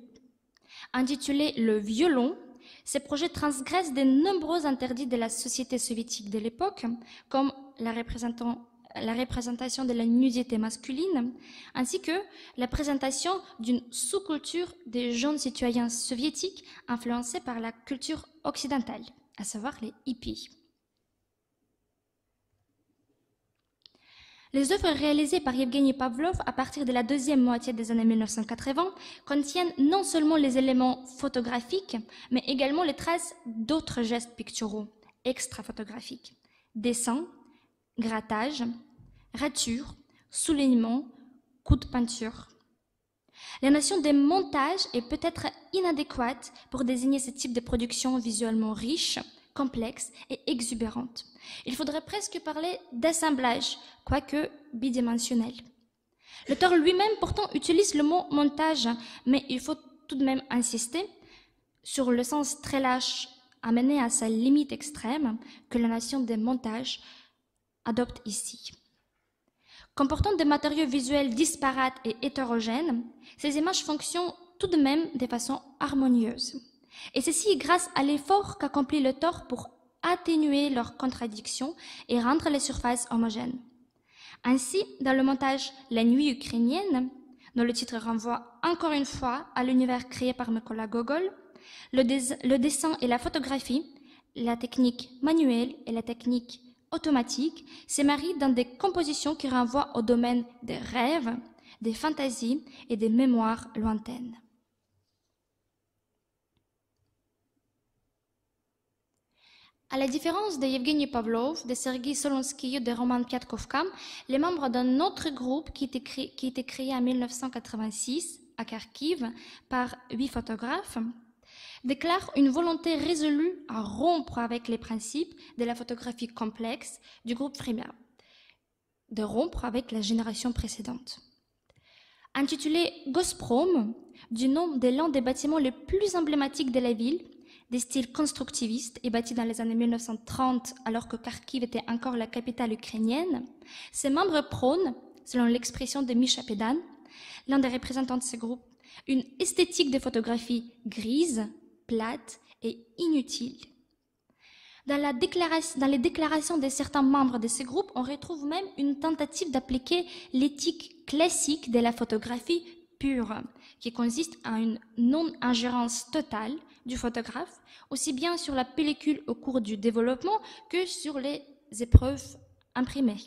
Intitulé Le violon, ces projets transgressent de nombreux interdits de la société soviétique de l'époque, comme la représentation de la nudité masculine, ainsi que la présentation d'une sous-culture des jeunes citoyens soviétiques influencés par la culture occidentale, à savoir les hippies. Les œuvres réalisées par Yevgeny Pavlov à partir de la deuxième moitié des années 1980 contiennent non seulement les éléments photographiques, mais également les traces d'autres gestes picturaux, extra-photographiques, dessins, grattages, ratures, soulignements, coups de peinture. La notion de montage est peut-être inadéquate pour désigner ce type de production visuellement riche, complexe et exubérante. Il faudrait presque parler d'assemblage, quoique bidimensionnel. L'auteur lui-même pourtant utilise le mot montage, mais il faut tout de même insister sur le sens très lâche, amené à sa limite extrême, que la notion de montage adopte ici. Comportant des matériaux visuels disparates et hétérogènes, ces images fonctionnent tout de même de façon harmonieuse. Et ceci grâce à l'effort qu'accomplit l'auteur pour atténuer leurs contradictions et rendre les surfaces homogènes. Ainsi, dans le montage La nuit ukrainienne, dont le titre renvoie encore une fois à l'univers créé par Mykola Gogol, le dessin et la photographie, la technique manuelle et la technique automatique se marient dans des compositions qui renvoient au domaine des rêves, des fantasies et des mémoires lointaines. À la différence de Yevgeny Pavlov, de Sergei Solonsky et de Roman Piatkovka, les membres d'un autre groupe qui était créé en 1986 à Kharkiv par 8 photographes, déclarent une volonté résolue à rompre avec les principes de la photographie complexe du groupe Vremya, de rompre avec la génération précédente. Intitulé Gosprom, du nom de l'un des bâtiments les plus emblématiques de la ville, des styles constructivistes et bâtis dans les années 1930 alors que Kharkiv était encore la capitale ukrainienne, ses membres prônent, selon l'expression de Misha Pedan, l'un des représentants de ce groupe, une esthétique de photographie grise, plate et inutile. Dans les déclarations de certains membres de ce groupe, on retrouve même une tentative d'appliquer l'éthique classique de la photographie pure, qui consiste à une non-ingérence totale du photographe, aussi bien sur la pellicule au cours du développement que sur les épreuves imprimées.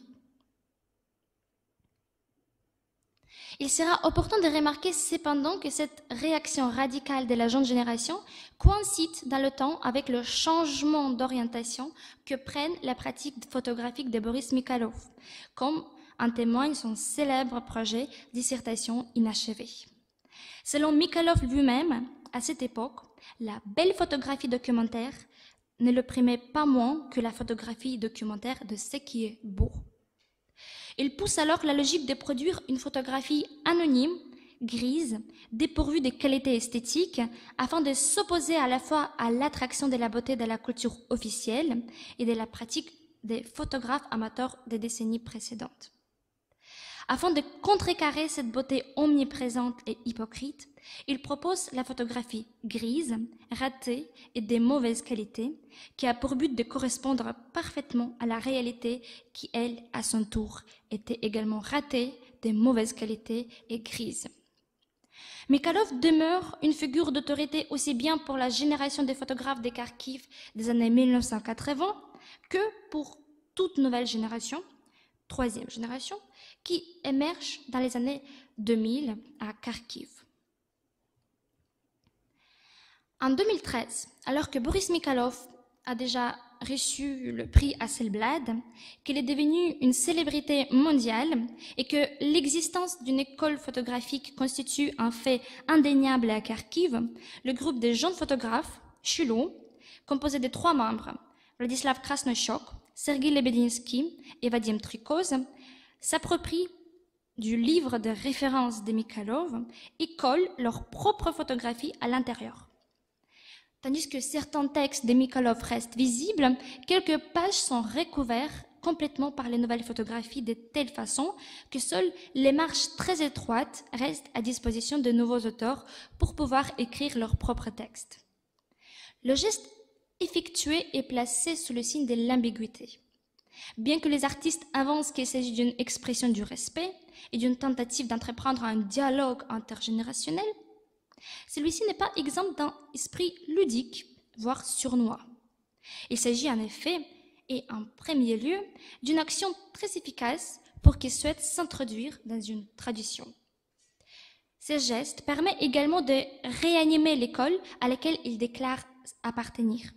Il sera opportun de remarquer cependant que cette réaction radicale de la jeune génération coïncide dans le temps avec le changement d'orientation que prenne la pratique photographique de Boris Mikhaïlov, comme en témoigne son célèbre projet Dissertation inachevée. Selon Mikhaïlov lui-même, à cette époque, la belle photographie documentaire ne le primait pas moins que la photographie documentaire de ce qui est beau. Il pousse alors la logique de produire une photographie anonyme, grise, dépourvue de qualité esthétique, afin de s'opposer à la fois à l'attraction de la beauté de la culture officielle et de la pratique des photographes amateurs des décennies précédentes. Afin de contrecarrer cette beauté omniprésente et hypocrite, il propose la photographie grise, ratée et de mauvaise qualité, qui a pour but de correspondre parfaitement à la réalité qui, elle, à son tour, était également ratée, de mauvaise qualité et grise. Mikhaïlov demeure une figure d'autorité aussi bien pour la génération des photographes des Kharkiv des années 1980 que pour toute nouvelle génération, troisième génération, qui émerge dans les années 2000 à Kharkiv. En 2013, alors que Boris Mikhaïlov a déjà reçu le prix Hasselblad, qu'il est devenu une célébrité mondiale et que l'existence d'une école photographique constitue un fait indéniable à Kharkiv, le groupe des jeunes photographes, Chilo, composé de 3 membres, Vladislav Krasnochok, Sergei Lebedinsky et Vadim Trikoz, s'approprie du livre de référence de Mikhaïlov et collent leur propre photographie à l'intérieur. Tandis que certains textes de Mikhaïlov restent visibles, quelques pages sont recouverts complètement par les nouvelles photographies de telle façon que seules les marges très étroites restent à disposition de nouveaux auteurs pour pouvoir écrire leurs propres textes. Le geste effectué est placé sous le signe de l'ambiguïté. Bien que les artistes avancent qu'il s'agit d'une expression du respect et d'une tentative d'entreprendre un dialogue intergénérationnel, celui-ci n'est pas exempt d'un esprit ludique, voire sournois. Il s'agit en effet, et en premier lieu, d'une action très efficace pour qu'il souhaite s'introduire dans une tradition. Ce geste permet également de réanimer l'école à laquelle il déclare appartenir.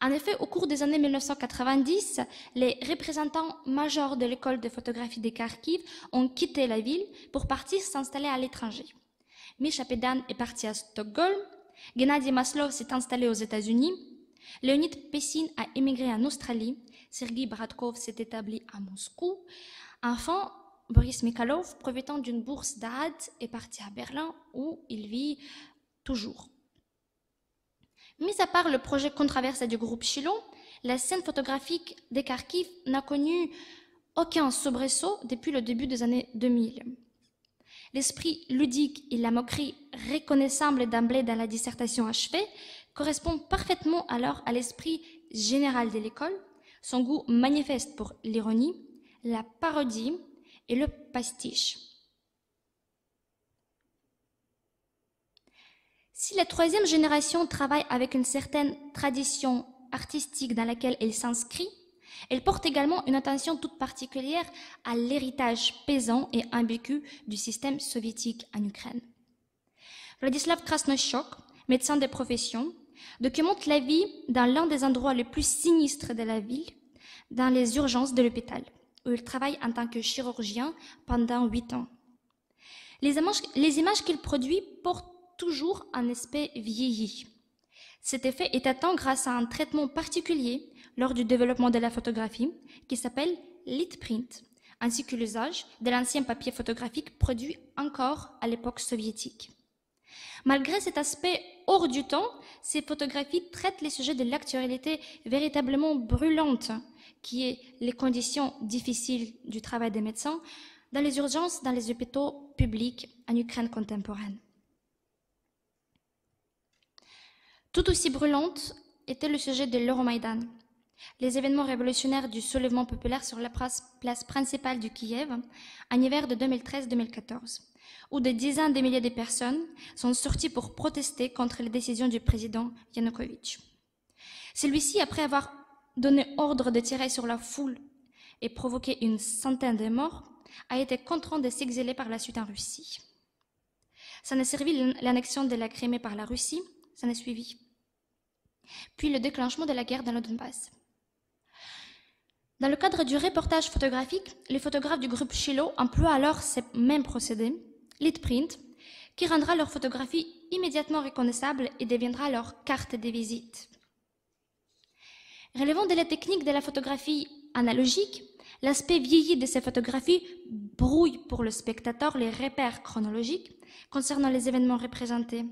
En effet, au cours des années 1990, les représentants majeurs de l'école de photographie de Kharkiv ont quitté la ville pour partir s'installer à l'étranger. Misha Pedan est parti à Stockholm, Gennady Maslov s'est installé aux États-Unis, Leonid Pessin a émigré en Australie, Sergei Bradkov s'est établi à Moscou. Enfin, Boris Mikhaïlov, profitant d'une bourse d'AD, est parti à Berlin où il vit toujours. Mis à part le projet controversé du groupe Chilo, la scène photographique des Kharkiv n'a connu aucun soubresaut depuis le début des années 2000. L'esprit ludique et la moquerie reconnaissables d'emblée dans la dissertation achevée correspondent parfaitement alors à l'esprit général de l'école, son goût manifeste pour l'ironie, la parodie et le pastiche. Si la troisième génération travaille avec une certaine tradition artistique dans laquelle elle s'inscrit, elle porte également une attention toute particulière à l'héritage pesant et ambigu du système soviétique en Ukraine. Vladislav Krasnochok, médecin de profession, documente la vie dans l'un des endroits les plus sinistres de la ville, dans les urgences de l'hôpital, où il travaille en tant que chirurgien pendant 8 ans. Les images qu'il produit portent toujours un aspect vieilli. Cet effet est atteint grâce à un traitement particulier lors du développement de la photographie qui s'appelle lit print, ainsi que l'usage de l'ancien papier photographique produit encore à l'époque soviétique. Malgré cet aspect hors du temps, ces photographies traitent les sujets de l'actualité véritablement brûlante, qui est les conditions difficiles du travail des médecins dans les urgences dans les hôpitaux publics en Ukraine contemporaine. Tout aussi brûlante était le sujet de l'Euromaïdan, les événements révolutionnaires du soulèvement populaire sur la place principale du Kiev en hiver de 2013-2014, où des dizaines de milliers de personnes sont sorties pour protester contre les décisions du président Yanukovych. Celui-ci, après avoir donné ordre de tirer sur la foule et provoqué une centaine de morts, a été contraint de s'exiler par la suite en Russie. Ça n'a servi l'annexion de la Crimée par la Russie, ça n'a suivi. Puis le déclenchement de la guerre dans le Donbass. Dans le cadre du reportage photographique, les photographes du groupe Chilo emploient alors ces mêmes procédés, lead print, qui rendra leur photographie immédiatement reconnaissable et deviendra leur carte de visite. Relevant de la technique de la photographie analogique, l'aspect vieilli de ces photographies brouille pour le spectateur les repères chronologiques concernant les événements représentés.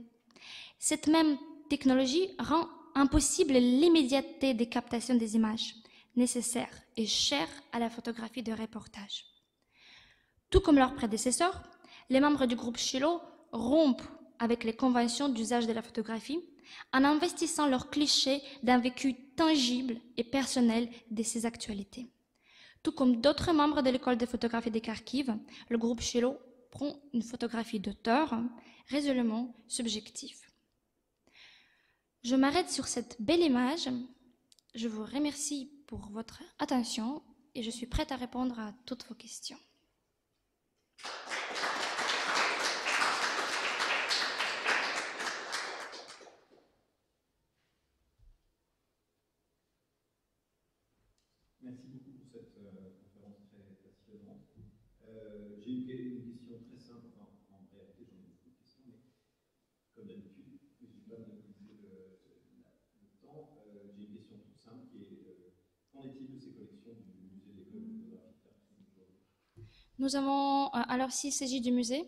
Cette même technologie rend impossible l'immédiateté des captations des images, nécessaires et chères à la photographie de reportage. Tout comme leurs prédécesseurs, les membres du groupe Chilo rompent avec les conventions d'usage de la photographie en investissant leurs clichés d'un vécu tangible et personnel de ces actualités. Tout comme d'autres membres de l'école de photographie de Kharkiv, le groupe Chilo prend une photographie d'auteur résolument subjective. Je m'arrête sur cette belle image. Je vous remercie pour votre attention et je suis prête à répondre à toutes vos questions. Merci beaucoup pour cette conférence très passionnante. J'ai une question très simple, enfin, en réalité j'en ai beaucoup de questions, mais comme d'habitude, je ne vais pas monopoliser le temps. J'ai une question toute simple qui est qu'en est-il de ces collections du musée de l'école de photographie aujourd'hui? Nous avons, alors s'il s'agit du musée,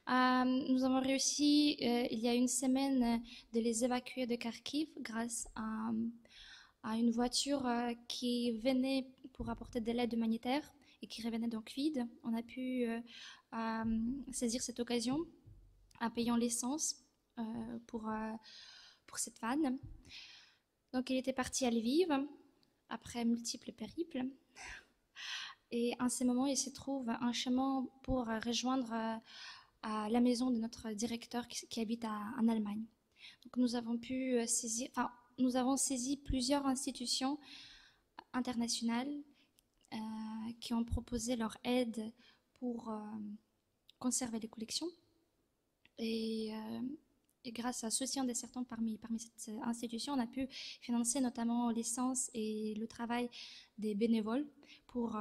nous avons réussi il y a une semaine de les évacuer de Kharkiv grâce à une voiture qui venait pour apporter de l'aide humanitaire et qui revenait donc vide. On a pu saisir cette occasion en payant l'essence pour cette vanne. Donc il était parti à Lviv après multiples périples. Et en ce moment, il se trouve un chemin pour rejoindre à la maison de notre directeur qui habite en Allemagne. Donc nous avons pu saisir, enfin, nous avons saisi plusieurs institutions internationales qui ont proposé leur aide pour conserver les collections. Et grâce à soutien de certains parmi cette institution, on a pu financer notamment l'essence et le travail des bénévoles pour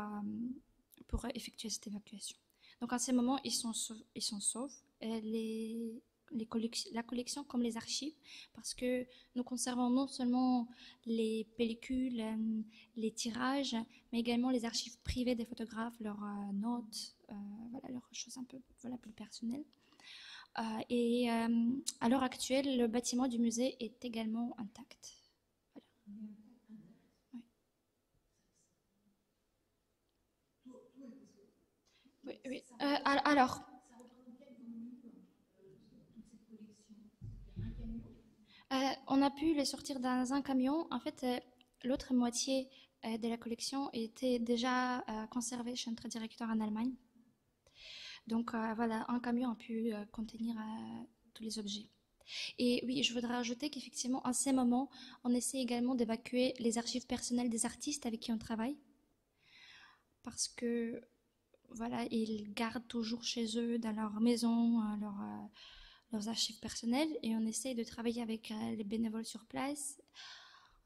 effectuer cette évacuation. Donc en ce moment, ils sont saufs. La collection comme les archives, parce que nous conservons non seulement les pellicules, les tirages, mais également les archives privées des photographes, leurs notes, voilà, leurs choses un peu plus personnelles. Et à l'heure actuelle, le bâtiment du musée est également intact. Voilà. Oui, oui. Alors, on a pu les sortir dans un camion. En fait, l'autre moitié de la collection était déjà conservée chez notre directeur en Allemagne. Donc voilà, un camion a pu contenir tous les objets. Et oui, je voudrais ajouter qu'effectivement, en ces moments, on essaie également d'évacuer les archives personnelles des artistes avec qui on travaille. Parce que, voilà, ils gardent toujours chez eux, dans leur maison, leurs archives personnelles. Et on essaie de travailler avec les bénévoles sur place.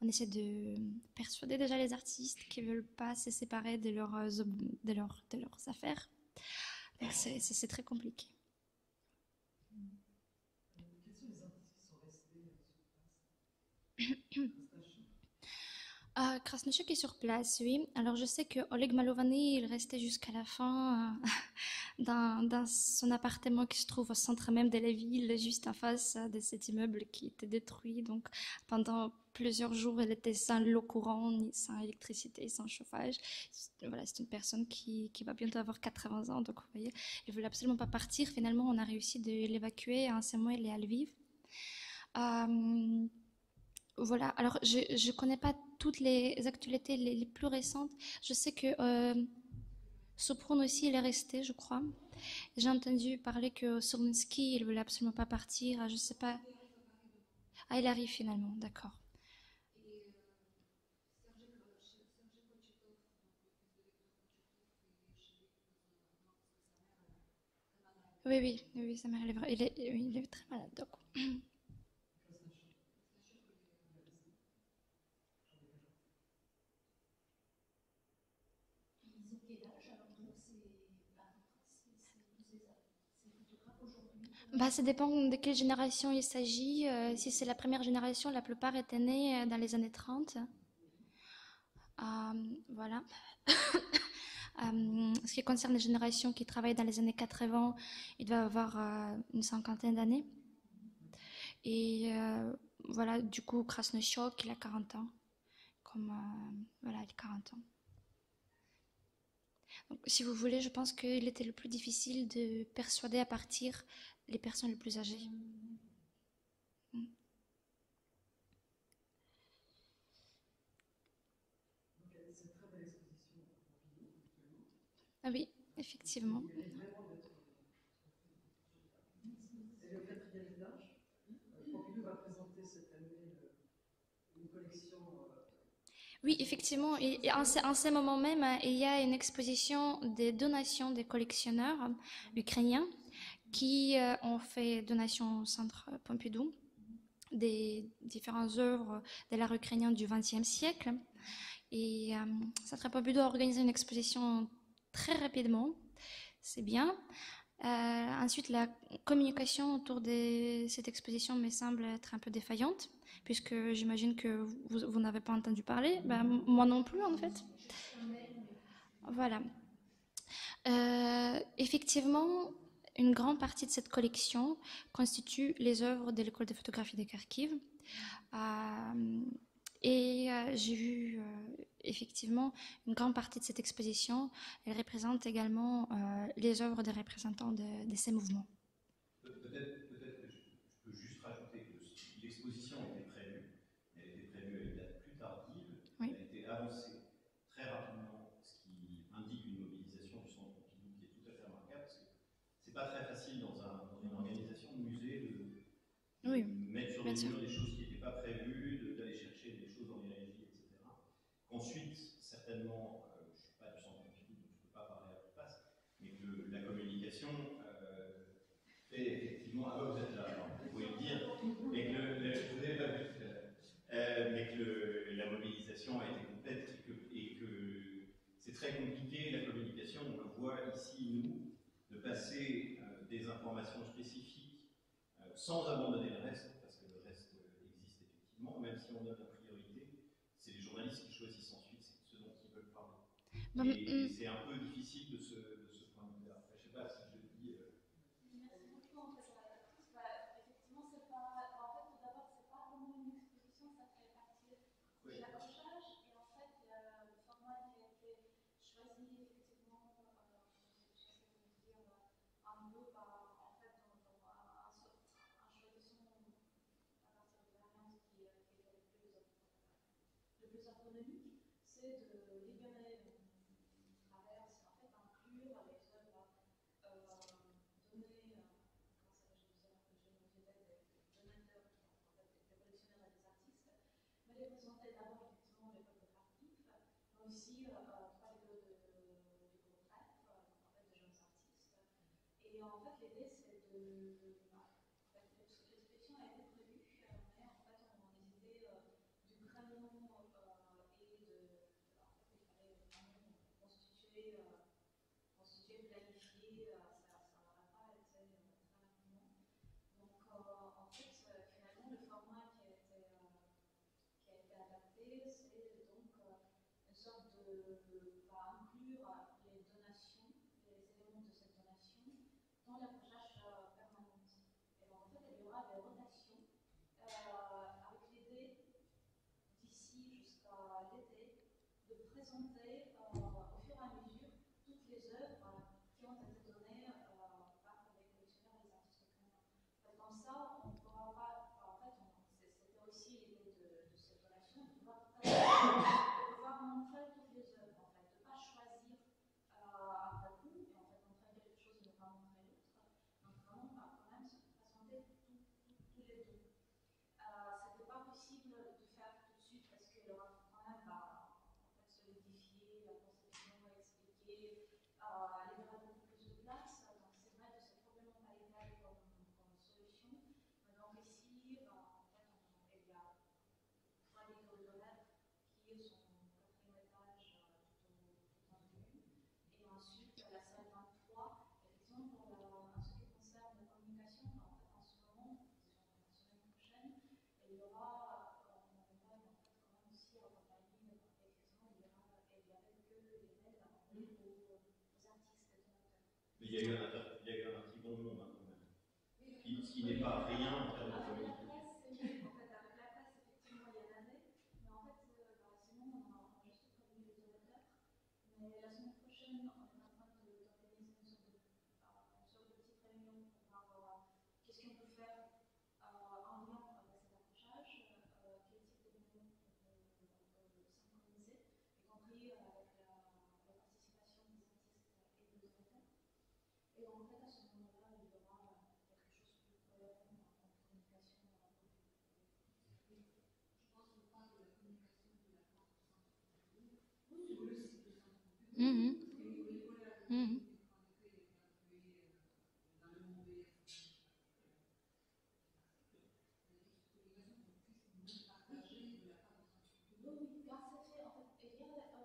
On essaie de persuader déjà les artistes qui ne veulent pas se séparer de leurs affaires. Donc c'est très compliqué. Quels sont les artistes qui sont restés sur place? Krasnochuk est sur place, oui. Alors je sais que Oleg Malovany, il restait jusqu'à la fin dans son appartement qui se trouve au centre même de la ville, juste en face de cet immeuble qui était détruit. Donc pendant plusieurs jours, elle était sans l'eau courante, sans électricité, sans chauffage. Voilà, c'est une personne qui va bientôt avoir 80 ans, donc vous voyez, il ne voulait absolument pas partir. Finalement, on a réussi de l'évacuer. En ce moment, elle est à Lviv. Voilà, alors je ne connais pas toutes les actualités les plus récentes. Je sais que Sopron aussi, il est resté, je crois. J'ai entendu parler que Solinsky, il ne voulait absolument pas partir. Je ne sais pas. Ah, il arrive finalement, d'accord. Oui, ça m'arrive. Il est très malade, donc. Bah, ça dépend de quelle génération il s'agit. Si c'est la première génération, la plupart étaient nés dans les années 30. Voilà. Ce qui concerne les générations qui travaillent dans les années 80, ils doivent avoir une cinquantaine d'années. Et voilà, du coup, Krasnochok, il a 40 ans. Comme, voilà, il a 40 ans. Donc, si vous voulez, je pense qu'il était le plus difficile de persuader à partir les personnes les plus âgées. Mm. Donc, il y a cette très belle exposition à Pompidou, actuellement. Ah oui, effectivement. Il mérite vraiment d'être. C'est le quatrième étage. Pompidou va présenter cette année une collection. Oui, effectivement. Et en ce moment même, il y a une exposition des donations des collectionneurs ukrainiens qui ont fait donation au Centre Pompidou des différentes œuvres de l'art ukrainien du XXe siècle. Et Centre Pompidou a organisé une exposition très rapidement. C'est bien. Ensuite, la communication autour de cette exposition me semble être un peu défaillante, puisque j'imagine que vous n'avez pas entendu parler. Ben, moi non plus, en fait. Voilà. Effectivement, une grande partie de cette collection constitue les œuvres de l'école de photographie de Kharkiv. J'ai vu effectivement une grande partie de cette exposition. Elle représente également les œuvres des représentants de ces mouvements. Peut-être que je peux juste rajouter que l'exposition était prévue, elle était prévue à une date plus tardive, Oui. elle a été avancée très rapidement, ce qui indique une mobilisation du Centre Pompidou qui est tout à fait remarquable, parce que c'est pas très facile dans une organisation de musée de Oui, mettre sur bien les sûr. murs des choses qui n'étaient pas prévues, d'aller chercher des choses dans les régies, etc. Qu'ensuite, certainement, je ne suis pas du Centre Pompidou, donc je ne peux pas parler à votre place, mais que la communication fait effectivement, ah bah vous êtes là, alors, vous pouvez le dire, mais que vous n'avez pas vu tout à l'heure, mais que la mobilisation a été complète et que c'est très compliqué, la communication, on le voit ici, nous, de passer des informations spécifiques sans abandonner le reste, parce que le reste existe effectivement, même si on donne la priorité, c'est les journalistes qui choisissent ensuite ce dont ils veulent parler. Et c'est un peu difficile de ce point de vue-là. Je ne sais pas si je dis... Merci beaucoup en fait, pour la réponse. Effectivement, c'est pas. En fait, tout d'abord, c'est pas vraiment une exposition, ça fait partie de l'approchage. Et en fait, le format qui a été choisi, effectivement, j'essaie de me dire un peu en fait, dans un choix de son à partir de variante qui est le plus ergonomique, c'est de libérer une traverse et en fait inclure les œuvres données mais les présenter d'abord effectivement l'école de Kharkiv, mais aussi trois écoles du groupe REF, en fait de jeunes artistes. Et en fait l'idée c'est de... l'exposition a été prévue, mais en fait on hésitait du créneau et de... En fait il fallait vraiment constituer, planifier, ça n'aurait pas été très rapidement. Donc en fait finalement le format qui a été adapté, c'est donc une sorte va inclure les donations, les éléments de cette donation dans la recherche permanente. Et donc en fait, il y aura des rotations avec l'idée d'ici jusqu'à l'été de présenter au fur et à mesure toutes les œuvres qui ont été données par les collectionneurs et les artistes ukrainiens. Comme ça, on ne pourra pas. En fait, c'était aussi l'idée de cette donation, de pouvoir montrer toutes les œuvres, en fait, de ne pas choisir après coup, et en fait montrer quelque chose et ne pas montrer l'autre. Donc vraiment, quand même, se présenter tous les deux. C'était pas possible de faire tout de suite parce qu'il aura quand même en fait, solidifier la conception Mais il y a eu un petit bon monde hein, quand même. Qui n'est pas rien en termes de communication. Mais la semaine prochaine, on est en train d'organiser une sorte de petite réunion pour voir qu'est-ce qu'on peut faire en lien avec cet approchage, quel type d'événements on peut synchroniser, y compris avec la participation des artistes et des auteurs. Et en fait, à ce moment-là, il y aura quelque chose de plus cohérent en communication. Je pense qu'on parle de la communication de la part du centre sur le site du centre. C'est un peu le format qui a été en fait,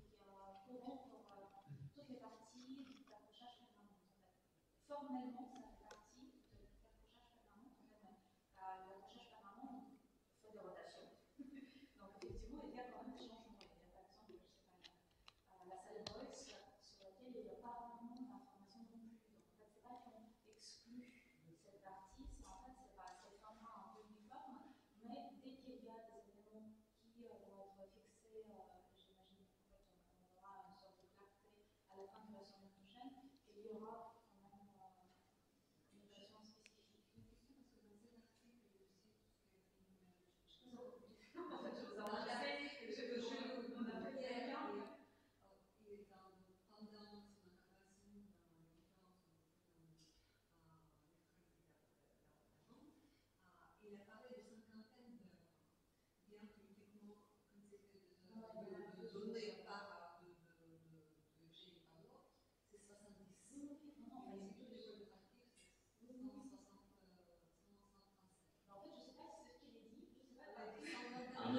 qui a courant pour toutes les parties d'approchage permanente. En fait. Formellement, ça fait partie de l'approchage permanente. En fait, l'approchage permanent fait des rotations. Donc effectivement, il y a quand même des changements. Il y a par exemple, je sais pas, la salle Boyce sur laquelle il n'y a pas vraiment d'informations non plus. Donc en fait, c'est pas qu'on exclut cette partie, c'est en fait c'est format un peu uniforme. Mais dès qu'il y a des éléments qui vont être fixés, j'imagine qu'en fait on aura une sorte de clarté à la fin de la semaine prochaine, qu'il y aura quand même une version spécifique. Une question, parce que dans cet article, il y a aussi tout ce qui est numérique. En fait, je vous en remercie. On a fait quelqu'un. Et pendant son intervention dans les différentes il a parlé de cinquantaine d'heures, bien que techniquement, comme c'était de données par de G par l'autre, c'est 70. Non, c'est tout les jeux de pratique, c'est 137. En fait, je ne sais pas si c'est ce qu'il a dit, je ne sais pas,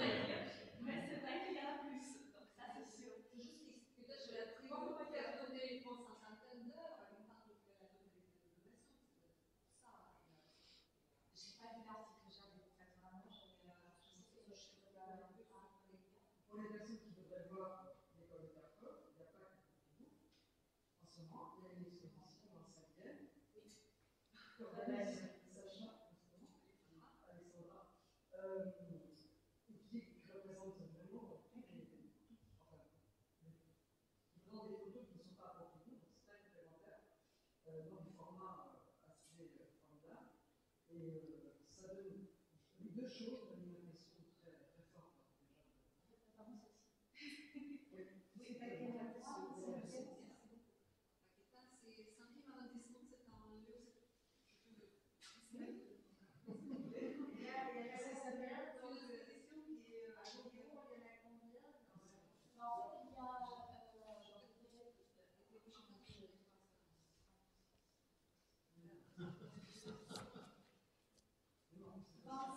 mais c'est vrai qu'il y en a plus, donc ça c'est sûr. C'est juste que peut-être je l'ai appris, il a donné une cinquantaine d'heures, il parle de la totalité de donation, c'est ça. Je n'ai pas vu l'article, j'avais fait vraiment, je sais que je suis pour les personnes qui voudraient voir l'école de Carrefour, il n'y a pas que vous. En ce moment, il y a une exposition en 5e. Oui. Sacha, justement, Alexandra, qui représente vraiment vraiment des photos qui ne sont pas appropriées, donc c'est très complémentaire, dans des formats assez formidables. Et ça donne deux choses, donne une impression très, très forte. Pardon, celle-ci. Oui, c'est cinquième arrondissement, c'est un lieu. Il y a cette période dans l'exposition qui est à Gauguin, il y en a combien? En fait, il y a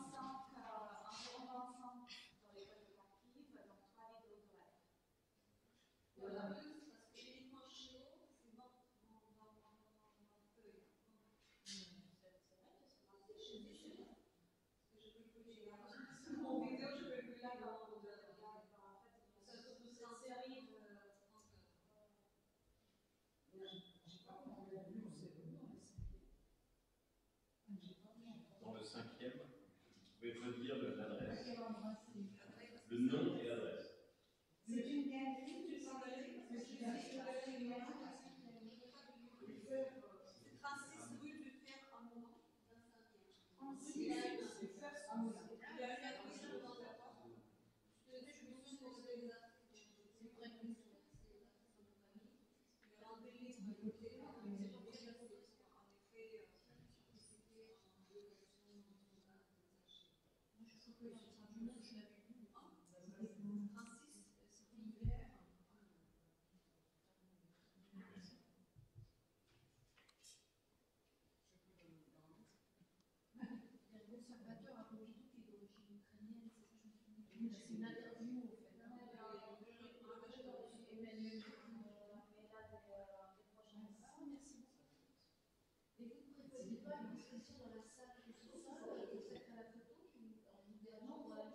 25, environ 25 dans l'école de Kharkiv, donc 3 vidéos de rêve. Il y en a plus parce que uniquement chez nous, c'est dans feuille. C'est vrai que c'est dans chez nous. Parce que je peux plus sur mon vidéo, je peux plus là dans en fait, c'est une série de. J'ai pas compris la vue, c'est Dans le 5e, vous pouvez redire l'adresse. Le nom et l'adresse. c'est une galerie, tu sens que c'est une galerie. C'est 36 rue du Fer à Moulin, 25e. C'est faire à Moulin. Il y a une acquisition dans la porte. Je me suis posé des articles. C'est une vraie question. C'est une artiste de famille. Il y a un délit de côté. En effet, c'était en location. Moi, je trouve que c'est un journal que je l'avais vu. 36, c'était hier. Il y a le conservateur à Pompidou qui est d'origine ukrainienne, c'est ça que je me suis dit. C'est une interview en fait. Emmanuel. Mais là, des prochains. Merci beaucoup. Et vous ne prévoyez pas une inscription dans la salle que ce soit, peut-être à la photo, en vous dernier, voilà,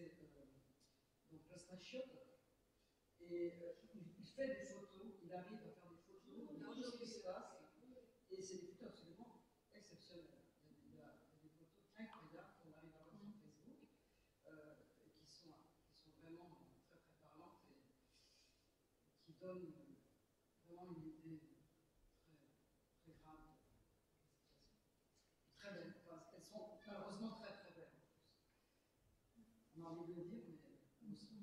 c'est donc Rastachiote. Et il fait des photos, il arrive à faire des photos de tout ce qui se passe. Et c'est des photos absolument exceptionnelles. Il y a des photos incroyables qu'on arrive à voir sur Facebook, qui sont vraiment très très parlantes et qui donnent vraiment une idée très grave de la situation. Très belles. Enfin, elles sont malheureusement très très belles en plus. On a envie de le dire, mais aussi.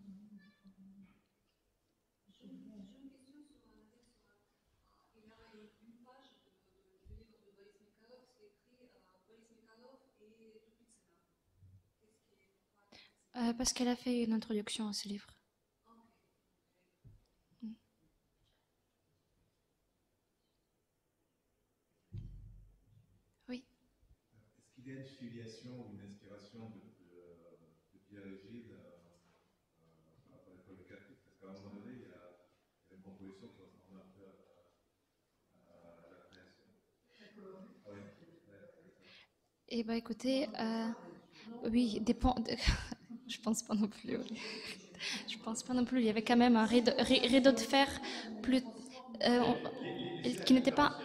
J'ai une question sur un texte. Il y a une page du livre de Boris Mikhailov, c'est écrit Boris Mikhailov et Tupitsina. Qu'est-ce qui est Parce qu'elle a fait une introduction à ce livre. Oui. Est-ce qu'il y a une filiation ou une inspiration de Pierre-Gilles par l'école de Kharkiv? Parce qu'à un moment donné, il y a une composition qui ressemble un peu à la création. Oui. Eh bien, écoutez, oui, dépend. Je pense pas non plus. Oui. Je pense pas non plus. Il y avait quand même un rideau de fer plus, qui n'était pas.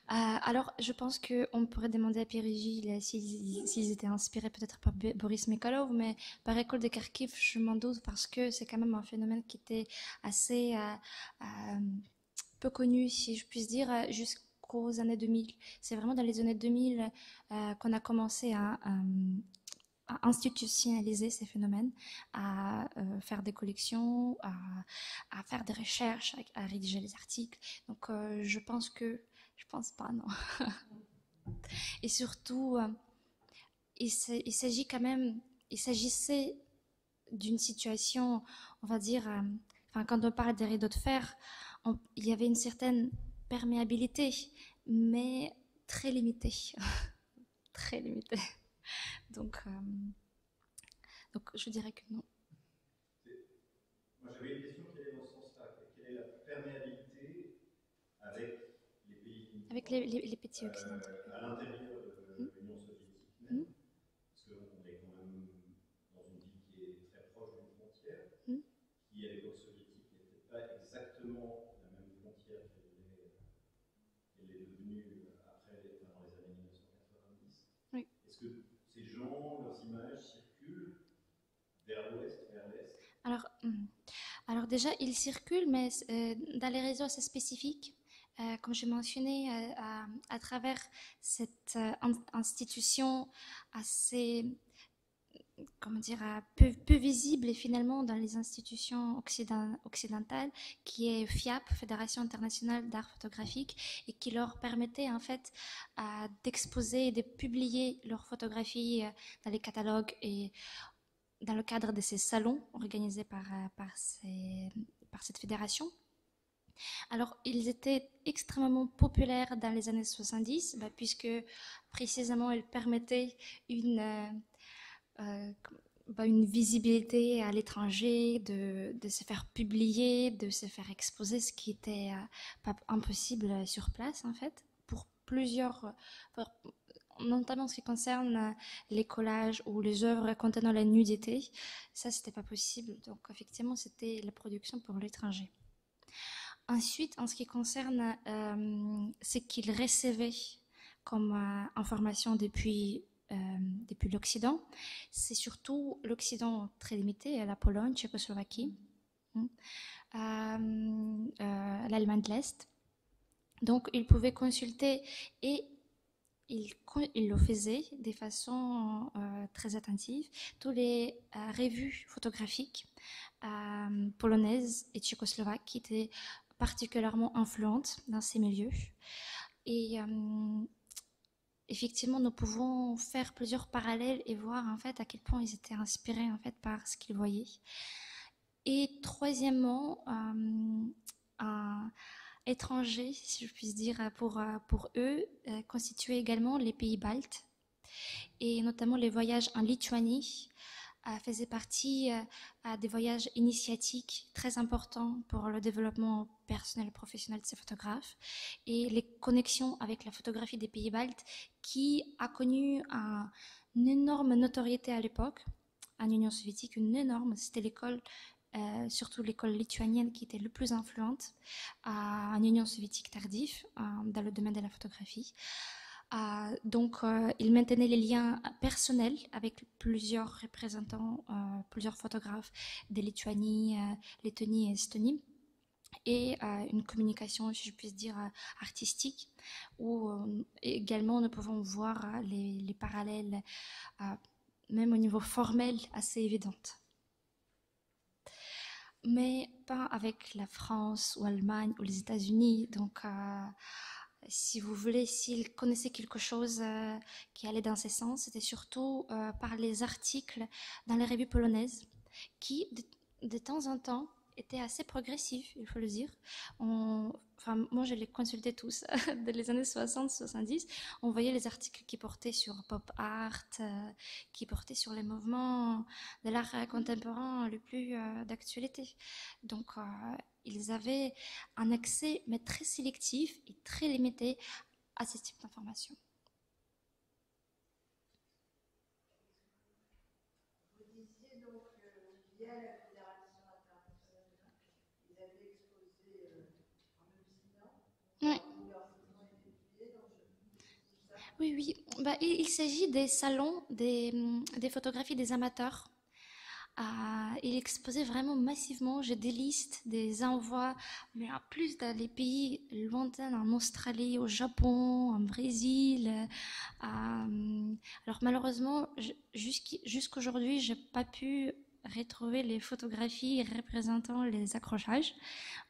Alors, je pense qu'on pourrait demander à Pierre-Gilles s'ils étaient inspirés peut-être par Boris Mikhailov, mais par l'école de Kharkiv, je m'en doute parce que c'est quand même un phénomène qui était assez peu connu, si je puis dire, jusqu'aux années 2000. C'est vraiment dans les années 2000 qu'on a commencé à institutionnaliser ces phénomènes, à faire des collections, à faire des recherches, à rédiger des articles. Donc, je pense pas, non. Et surtout, il s'agissait d'une situation, on va dire, quand on parle des rideaux de fer, il y avait une certaine perméabilité, mais très limitée. Très limitée. Donc, je dirais que non. Moi, j'avais une question qui allait dans ce sens-là. Quelle est la perméabilité avec les pays limitrophes, avec les petits occidentaux. À l'intérieur de l'Union soviétique même, parce qu'on est quand même dans une ville qui est très proche d'une frontière, qui à l'époque soviétique n'était pas exactement la même frontière qu'elle est devenue après, dans les années 1990. Oui. Est-ce que ces gens, leurs images circulent vers l'ouest, vers l'est? Alors déjà, ils circulent, mais dans les réseaux assez spécifiques. Comme je mentionnais, à travers cette institution assez, comment dire, peu visible et finalement dans les institutions occidentales, qui est FIAP, Fédération internationale d'art photographique, et qui leur permettait en fait d'exposer et de publier leurs photographies dans les catalogues et dans le cadre de ces salons organisés par cette fédération. Alors, ils étaient extrêmement populaires dans les années 70, puisque précisément, ils permettaient une visibilité à l'étranger, de se faire publier, de se faire exposer, ce qui était pas impossible sur place, en fait, pour plusieurs... notamment en ce qui concerne les collages ou les œuvres contenant la nudité, ça, c'était pas possible. Donc, effectivement, c'était la production pour l'étranger. Ensuite, en ce qui concerne ce qu'ils recevaient comme information depuis l'Occident, c'est surtout l'Occident très limité, la Pologne, Tchécoslovaquie, l'Allemagne de l'Est. Donc, ils pouvaient consulter et il le faisait de façon très attentive. Tous les revues photographiques polonaises et tchécoslovaques qui étaient particulièrement influentes dans ces milieux. Et effectivement, nous pouvons faire plusieurs parallèles et voir en fait à quel point ils étaient inspirés en fait par ce qu'ils voyaient. Et troisièmement, un étranger, si je puis dire, pour eux, constituaient également les pays baltes, et notamment les voyages en Lituanie, faisait partie des voyages initiatiques très importants pour le développement personnel et professionnel de ces photographes et les connexions avec la photographie des pays baltes qui a connu une énorme notoriété à l'époque en Union soviétique, une énorme, c'était l'école, surtout l'école lituanienne qui était le plus influente en Union soviétique tardive dans le domaine de la photographie. Donc, il maintenait les liens personnels avec plusieurs représentants, plusieurs photographes de Lituanie, Lettonie et Estonie, et une communication, si je puis dire, artistique, où également nous pouvons voir les parallèles, même au niveau formel, assez évidentes. Mais pas avec la France ou l'Allemagne ou les États-Unis. Donc, si vous voulez, s'ils connaissaient quelque chose qui allait dans ce sens, c'était surtout par les articles dans les revues polonaises qui, de temps en temps, étaient assez progressifs, il faut le dire. Moi, je les consultais tous. Dans les années 60-70, on voyait les articles qui portaient sur pop art, qui portaient sur les mouvements de l'art contemporain le plus d'actualité. Donc, ils avaient un accès, mais très sélectif et très limité à ce type d'informations. Vous disiez donc via la Fédération internationale, ils avaient exposé en Occident. Oui. Oui. Il s'agit des salons des photographies des amateurs. Il exposait vraiment massivement. J'ai des listes, des envois, mais en plus dans les pays lointains, en Australie, au Japon, en Brésil. Alors malheureusement, jusqu'aujourd'hui, j'ai pas pu retrouver les photographies représentant les accrochages.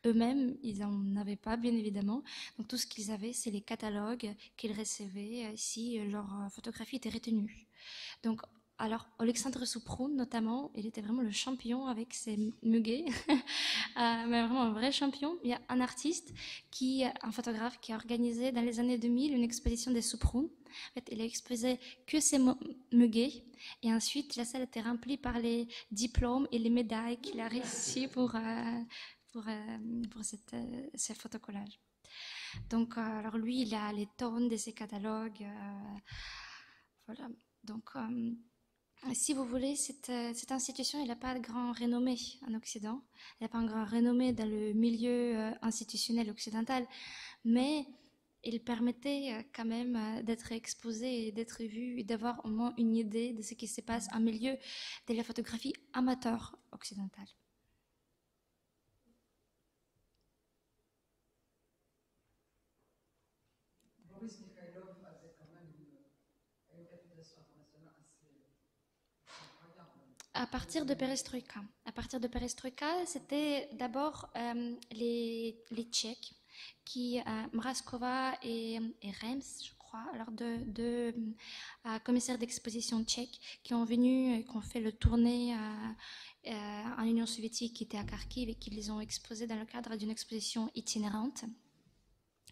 Eux-mêmes, ils n'en avaient pas, bien évidemment. Donc tout ce qu'ils avaient, c'est les catalogues qu'ils recevaient si leur photographie était retenue. Donc, alors, Alexandre Souproun, notamment, il était vraiment le champion avec ses muguets, mais vraiment un vrai champion. Il y a un artiste, un photographe, qui a organisé dans les années 2000 une exposition des Souproun. En fait, il a exposé que ses muguets, et ensuite la salle était remplie par les diplômes et les médailles qu'il a reçus pour ce photocollage. Donc, alors lui, il a les tonnes de ses catalogues. Voilà. Donc, si vous voulez, cette institution, elle n'a pas de grand renommée en Occident. Elle n'a pas un grand renommée dans le milieu institutionnel occidental, mais il permettait quand même d'être exposé et d'être vu et d'avoir au moins une idée de ce qui se passe en milieu de la photographie amateur occidentale. Boris Mikhailov avait quand même une réputation internationale assez incroyable. À partir de Perestroïka, c'était d'abord les Tchèques, Mrazkova et Rems, je crois, alors deux commissaires d'exposition tchèques qui ont fait le tournée en Union soviétique, qui était à Kharkiv, et qui les ont exposés dans le cadre d'une exposition itinérante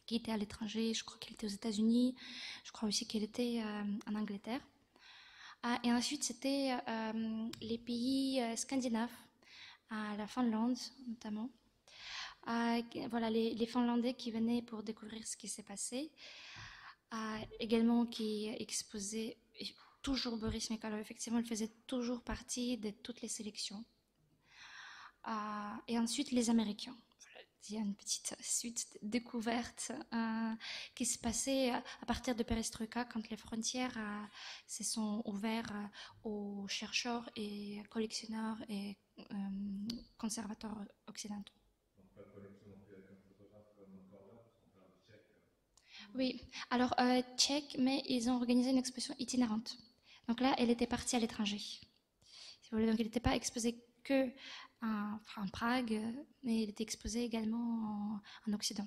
qui était à l'étranger. Je crois qu'elle était aux États-Unis, je crois aussi qu'elle était en Angleterre. Et ensuite, c'était les pays scandinaves, la Finlande notamment. Voilà, les Finlandais qui venaient pour découvrir ce qui s'est passé. Également qui exposaient, toujours Boris Mikhailov, effectivement, il faisait toujours partie de toutes les sélections. Et ensuite, les Américains. Il y a une petite suite de découvertes qui se passait à partir de Perestroïka, quand les frontières se sont ouvertes aux chercheurs et collectionneurs et conservateurs occidentaux. Donc pas de connexion non plus avec un photographe comme Korda, parce qu'on parle de tchèque. Oui, alors tchèque, mais ils ont organisé une exposition itinérante. Donc là, elle était partie à l'étranger. Si vous voulez, donc elle n'était pas exposée que en Prague, mais il était exposé également en Occident.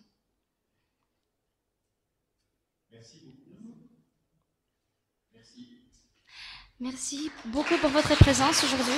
Merci beaucoup. Merci. Merci beaucoup pour votre présence aujourd'hui.